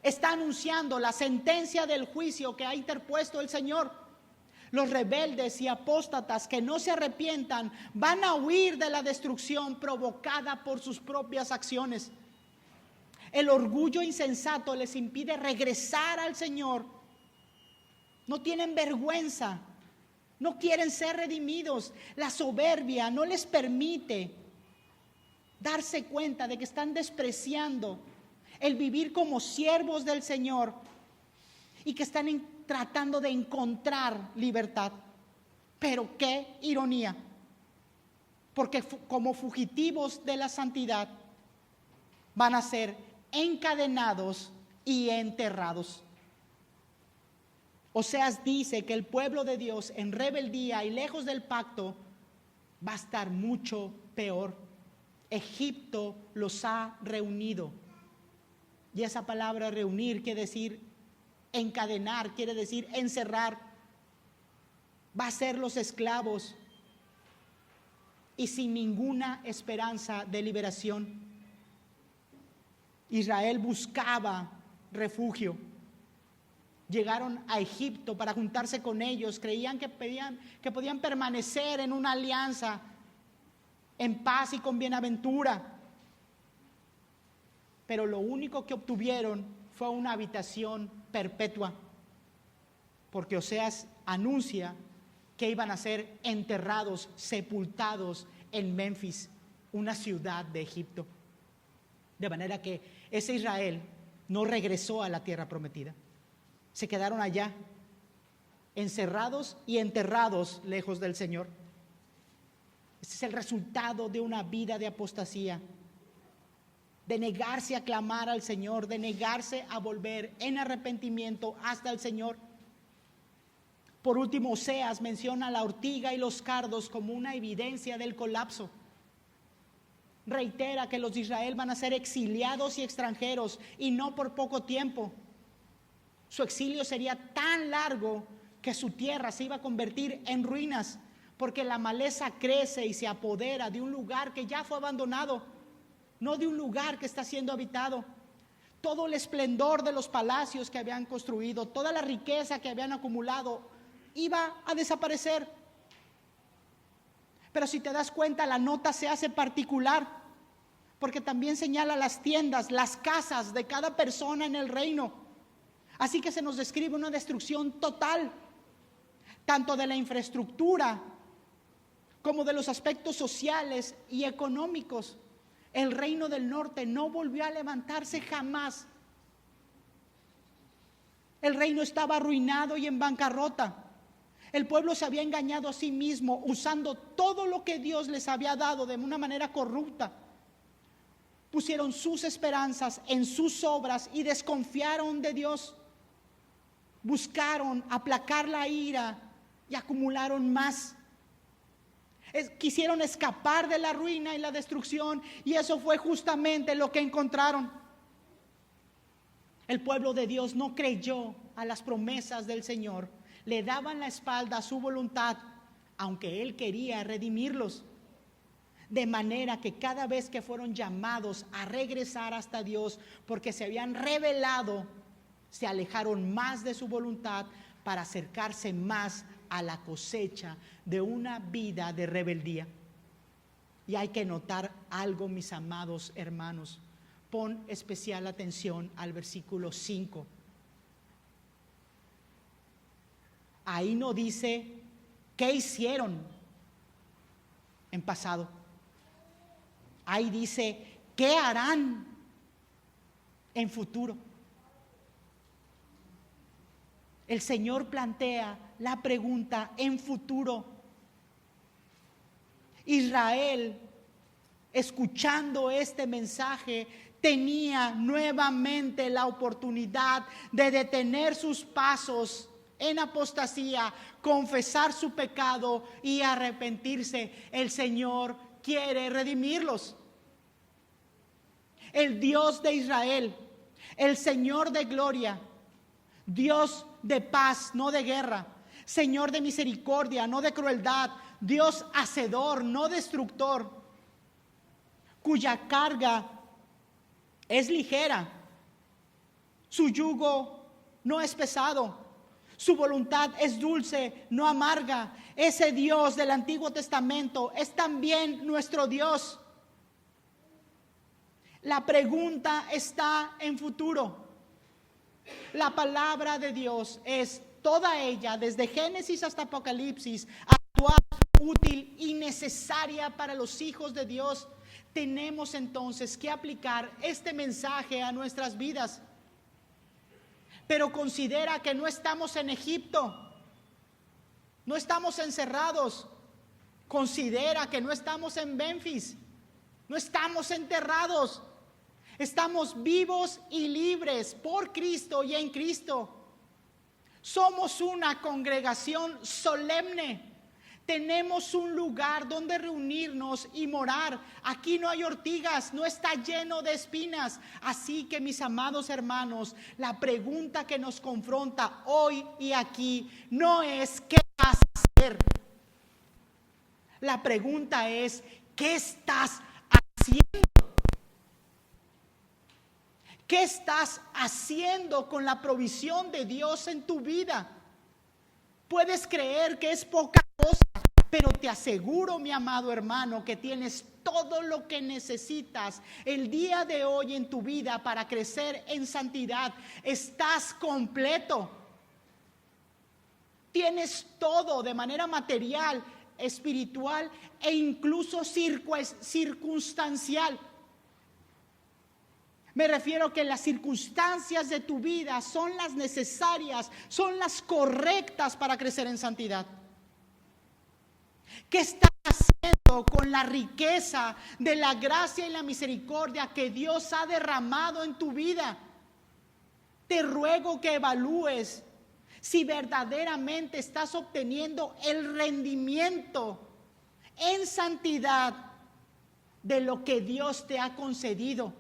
Está anunciando la sentencia del juicio que ha interpuesto el Señor. Los rebeldes y apóstatas que no se arrepientan van a huir de la destrucción provocada por sus propias acciones. El orgullo insensato les impide regresar al Señor. No tienen vergüenza, no quieren ser redimidos. La soberbia no les permite darse cuenta de que están despreciando el vivir como siervos del Señor y que están tratando de encontrar libertad. Pero qué ironía, porque como fugitivos de la santidad van a ser encadenados y enterrados. Oseas dice que el pueblo de Dios en rebeldía y lejos del pacto va a estar mucho peor. Egipto los ha reunido. Y esa palabra reunir quiere decir encadenar, quiere decir encerrar. Va a ser los esclavos y sin ninguna esperanza de liberación. Israel buscaba refugio. Llegaron a Egipto para juntarse con ellos, creían que podían permanecer en una alianza en paz y con bienaventura. Pero lo único que obtuvieron fue una habitación perpetua, porque Oseas anuncia que iban a ser enterrados, sepultados en Memphis, una ciudad de Egipto. De manera que ese Israel no regresó a la tierra prometida. Se quedaron allá, encerrados y enterrados lejos del Señor. Este es el resultado de una vida de apostasía, de negarse a clamar al Señor, de negarse a volver en arrepentimiento hasta el Señor. Por último, Oseas menciona la ortiga y los cardos como una evidencia del colapso. reitera que los de Israel van a ser exiliados y extranjeros, y no por poco tiempo. Su exilio sería tan largo que su tierra se iba a convertir en ruinas, porque la maleza crece y se apodera de un lugar que ya fue abandonado, no de un lugar que está siendo habitado. Todo el esplendor de los palacios que habían construido, toda la riqueza que habían acumulado, iba a desaparecer. Pero si te das cuenta, la nota se hace particular, porque también señala las tiendas, las casas de cada persona en el reino. Así que se nos describe una destrucción total, tanto de la infraestructura como de los aspectos sociales y económicos. El reino del norte no volvió a levantarse jamás. El reino estaba arruinado y en bancarrota. El pueblo se había engañado a sí mismo, usando todo lo que Dios les había dado de una manera corrupta. Pusieron sus esperanzas en sus obras y desconfiaron de Dios. Buscaron aplacar la ira y acumularon más. Quisieron escapar de la ruina y la destrucción, y eso fue justamente lo que encontraron. El pueblo de Dios no creyó a las promesas del Señor, le daban la espalda a su voluntad, aunque Él quería redimirlos. De manera que cada vez que fueron llamados a regresar hasta Dios, porque se habían rebelado, se alejaron más de su voluntad para acercarse más a la cosecha de una vida de rebeldía. Y hay que notar algo, mis amados hermanos. Pon especial atención al versículo 5. Ahí no dice qué hicieron en pasado. Ahí dice qué harán en futuro. El Señor plantea la pregunta en futuro. Israel, escuchando este mensaje, tenía nuevamente la oportunidad de detener sus pasos en apostasía, confesar su pecado y arrepentirse. El Señor quiere redimirlos. El Dios de Israel, el Señor de gloria, Dios de paz, no de guerra, Señor de misericordia, no de crueldad, Dios hacedor, no destructor, cuya carga es ligera, su yugo no es pesado, su voluntad es dulce, no amarga. Ese Dios del Antiguo Testamento es también nuestro Dios. La pregunta está en futuro. La palabra de Dios es toda ella, desde Génesis hasta Apocalipsis, actual, útil y necesaria para los hijos de Dios. Tenemos entonces que aplicar este mensaje a nuestras vidas. Pero considera que no estamos en Egipto, no estamos encerrados. Considera que no estamos en Memphis, no estamos enterrados. Estamos vivos y libres por Cristo y en Cristo. Somos una congregación solemne. Tenemos un lugar donde reunirnos y morar. Aquí no hay ortigas, no está lleno de espinas. Así que, mis amados hermanos, la pregunta que nos confronta hoy y aquí no es ¿qué vas a hacer? La pregunta es ¿qué estás haciendo? ¿Qué estás haciendo con la provisión de Dios en tu vida? Puedes creer que es poca cosa, pero te aseguro, mi amado hermano, que tienes todo lo que necesitas el día de hoy en tu vida para crecer en santidad. Estás completo. Tienes todo de manera material, espiritual e incluso circunstancial. Me refiero que las circunstancias de tu vida son las necesarias, son las correctas para crecer en santidad. ¿Qué estás haciendo con la riqueza de la gracia y la misericordia que Dios ha derramado en tu vida? Te ruego que evalúes si verdaderamente estás obteniendo el rendimiento en santidad de lo que Dios te ha concedido.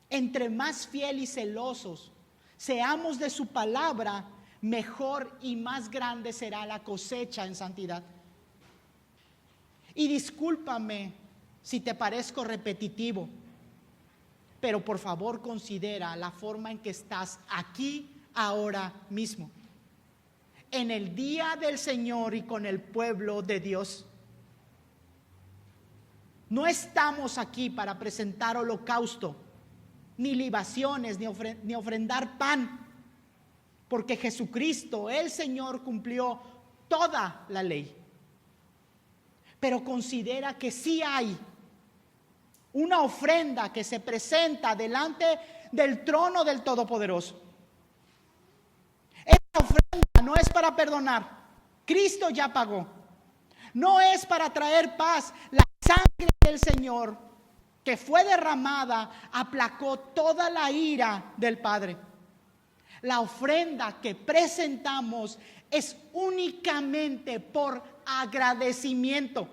Entre más fiel y celosos seamos de su palabra, mejor y más grande será la cosecha en santidad. Y discúlpame si te parezco repetitivo, pero por favor considera la forma en que estás aquí ahora mismo, en el día del Señor y con el pueblo de Dios. No estamos aquí para presentar holocausto, ni libaciones, ni ofrendar pan, porque Jesucristo, el Señor, cumplió toda la ley. Pero considera que sí hay una ofrenda que se presenta delante del trono del Todopoderoso. Esta ofrenda no es para perdonar, Cristo ya pagó. No es para traer paz, la sangre del Señor que fue derramada aplacó toda la ira del Padre. La ofrenda que presentamos es únicamente por agradecimiento.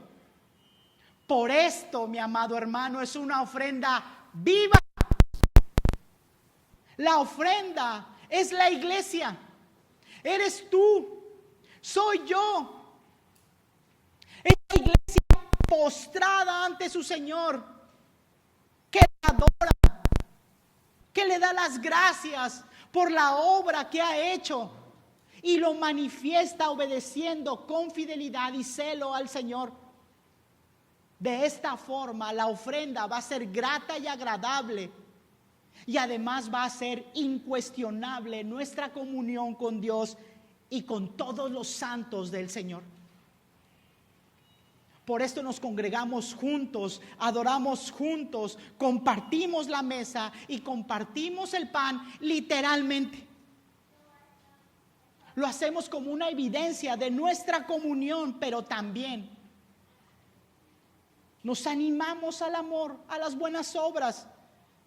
Por esto, mi amado hermano, es una ofrenda viva. La ofrenda es la iglesia. Eres tú, soy yo. Es la iglesia postrada ante su Señor, que le adora, que le da las gracias por la obra que ha hecho y lo manifiesta obedeciendo con fidelidad y celo al Señor. De esta forma la ofrenda va a ser grata y agradable, y además va a ser incuestionable nuestra comunión con Dios y con todos los santos del Señor. Por esto nos congregamos juntos, adoramos juntos, compartimos la mesa y compartimos el pan literalmente. Lo hacemos como una evidencia de nuestra comunión, pero también nos animamos al amor, a las buenas obras,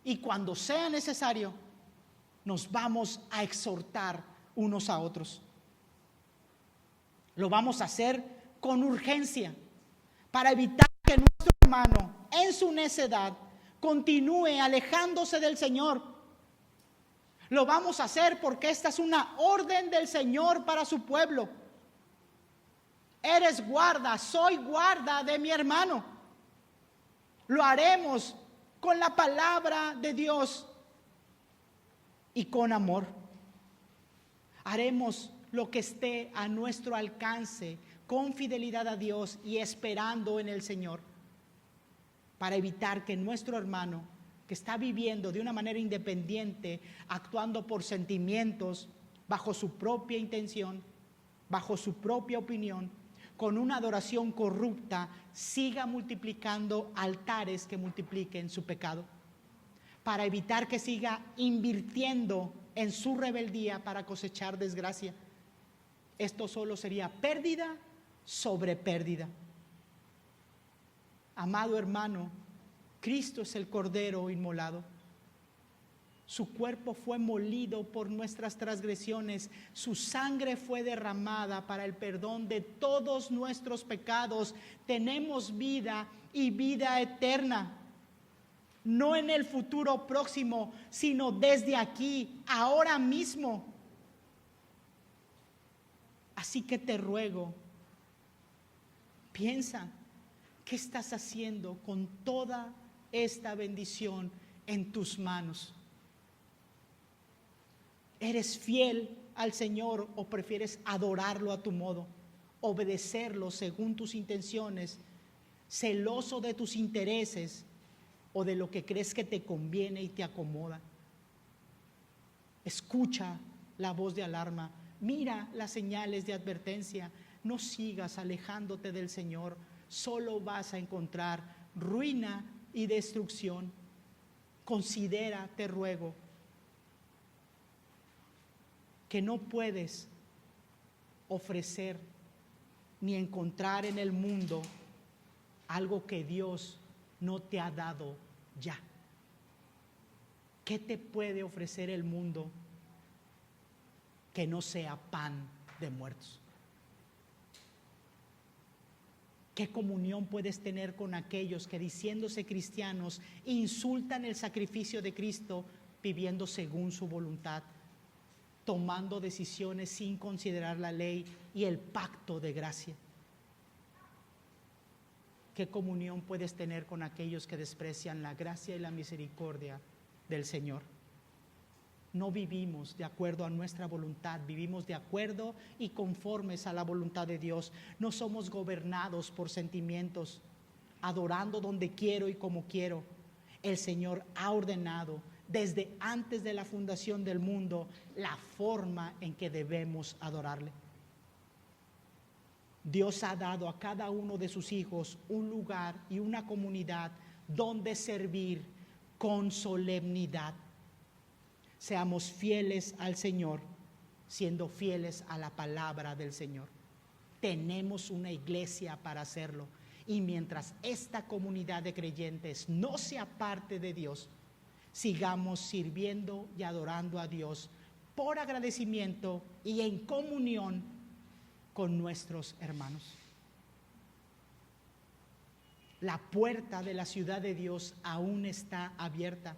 y cuando sea necesario, nos vamos a exhortar unos a otros. Lo vamos a hacer con urgencia, para evitar que nuestro hermano en su necedad continúe alejándose del Señor. Lo vamos a hacer porque esta es una orden del Señor para su pueblo. Eres guarda, soy guarda de mi hermano. Lo haremos con la palabra de Dios y con amor. Haremos lo que esté a nuestro alcance, con fidelidad a Dios y esperando en el Señor, para evitar que nuestro hermano, que está viviendo de una manera independiente, actuando por sentimientos, bajo su propia intención, bajo su propia opinión, con una adoración corrupta, siga multiplicando altares que multipliquen su pecado, para evitar que siga invirtiendo en su rebeldía para cosechar desgracia. Esto solo sería pérdida sobre pérdida. Amado hermano, Cristo es el Cordero inmolado. Su cuerpo fue molido por nuestras transgresiones, su sangre fue derramada para el perdón de todos nuestros pecados. Tenemos vida y vida eterna, no en el futuro próximo, sino desde aquí, ahora mismo. Así que te ruego, piensa, ¿qué estás haciendo con toda esta bendición en tus manos? ¿Eres fiel al Señor o prefieres adorarlo a tu modo, obedecerlo según tus intenciones, celoso de tus intereses o de lo que crees que te conviene y te acomoda? Escucha la voz de alarma, mira las señales de advertencia. No sigas alejándote del Señor, solo vas a encontrar ruina y destrucción. Considera, te ruego, que no puedes ofrecer ni encontrar en el mundo algo que Dios no te ha dado ya. ¿Qué te puede ofrecer el mundo que no sea pan de muertos? ¿Qué comunión puedes tener con aquellos que, diciéndose cristianos, insultan el sacrificio de Cristo, viviendo según su voluntad, tomando decisiones sin considerar la ley y el pacto de gracia? ¿Qué comunión puedes tener con aquellos que desprecian la gracia y la misericordia del Señor? No vivimos de acuerdo a nuestra voluntad, vivimos de acuerdo y conformes a la voluntad de Dios. No somos gobernados por sentimientos, adorando donde quiero y como quiero. El Señor ha ordenado desde antes de la fundación del mundo la forma en que debemos adorarle. Dios ha dado a cada uno de sus hijos un lugar y una comunidad donde servir con solemnidad. Seamos fieles al Señor, siendo fieles a la palabra del Señor. Tenemos una iglesia para hacerlo. Y mientras esta comunidad de creyentes no se aparte de Dios, sigamos sirviendo y adorando a Dios por agradecimiento y en comunión con nuestros hermanos. La puerta de la ciudad de Dios aún está abierta.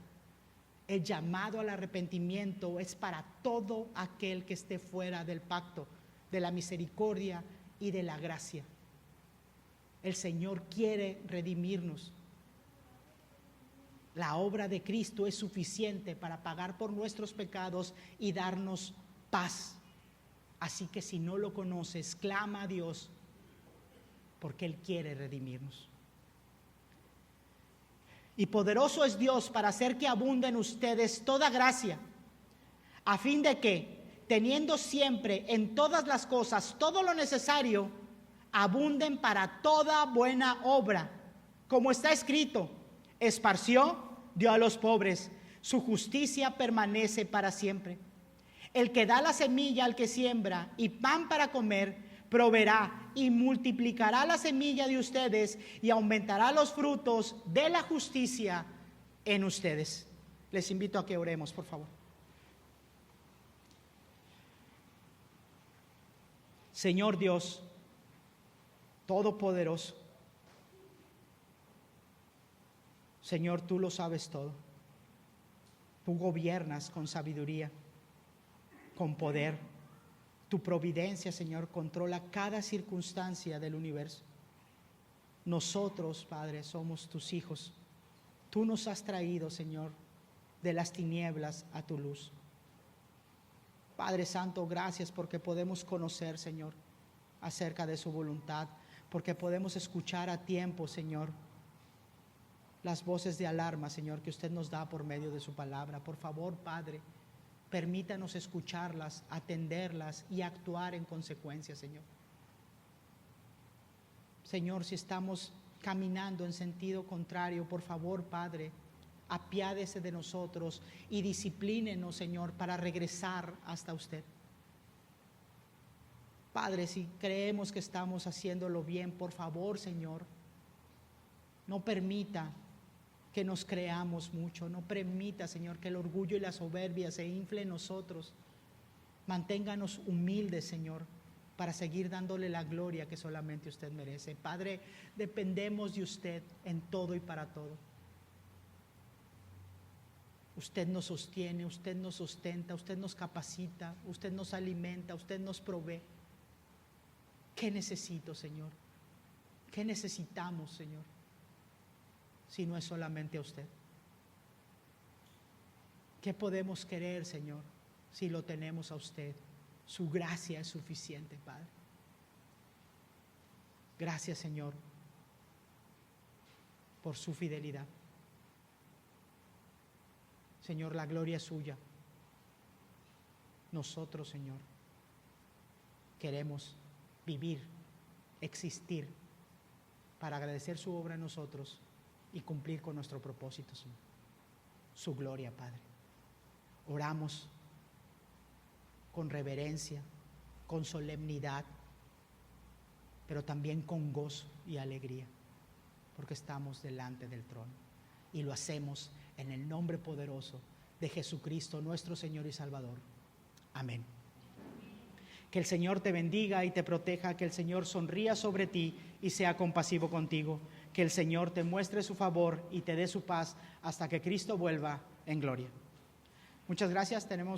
El llamado al arrepentimiento es para todo aquel que esté fuera del pacto, de la misericordia y de la gracia. El Señor quiere redimirnos. La obra de Cristo es suficiente para pagar por nuestros pecados y darnos paz. Así que si no lo conoces, clama a Dios, porque Él quiere redimirnos. Y poderoso es Dios para hacer que abunde en ustedes toda gracia, a fin de que, teniendo siempre en todas las cosas todo lo necesario, abunden para toda buena obra. Como está escrito: esparció, dio a los pobres, su justicia permanece para siempre. El que da la semilla al que siembra y pan para comer, proveerá y multiplicará la semilla de ustedes y aumentará los frutos de la justicia en ustedes. Les invito a que oremos, por favor. Señor Dios Todopoderoso, Señor, tú lo sabes todo. Tú gobiernas con sabiduría, con poder. Tu providencia, Señor, controla cada circunstancia del universo. Nosotros, Padre, somos tus hijos. Tú nos has traído, Señor, de las tinieblas a tu luz. Padre Santo, gracias porque podemos conocer, Señor, acerca de su voluntad, porque podemos escuchar a tiempo, Señor, las voces de alarma, Señor, que usted nos da por medio de su palabra. Por favor, Padre, permítanos escucharlas, atenderlas y actuar en consecuencia, Señor. Señor, si estamos caminando en sentido contrario, por favor, Padre, apiádese de nosotros y disciplínenos, Señor, para regresar hasta usted. Padre, si creemos que estamos haciéndolo bien, por favor, Señor, no permita que nos creamos mucho. No permita, Señor, que el orgullo y la soberbia se inflen en nosotros. Manténganos humildes, Señor, para seguir dándole la gloria que solamente usted merece. Padre, dependemos de usted en todo y para todo. Usted nos sostiene, usted nos sustenta, usted nos capacita, usted nos alimenta, usted nos provee. ¿Qué necesito, Señor? ¿Qué necesitamos, Señor? Si no es solamente a usted. ¿Qué podemos querer, Señor, si lo tenemos a usted? Su gracia es suficiente, Padre. Gracias, Señor, por su fidelidad. Señor, la gloria es suya. Nosotros, Señor, queremos vivir, existir, para agradecer su obra en nosotros y cumplir con nuestro propósito, Señor. Su gloria, Padre. Oramos con reverencia, con solemnidad, pero también con gozo y alegría, porque estamos delante del trono. Y lo hacemos en el nombre poderoso de Jesucristo, nuestro Señor y Salvador. Amén. Que el Señor te bendiga y te proteja, que el Señor sonría sobre ti y sea compasivo contigo, que el Señor te muestre su favor y te dé su paz hasta que Cristo vuelva en gloria. Muchas gracias, tenemos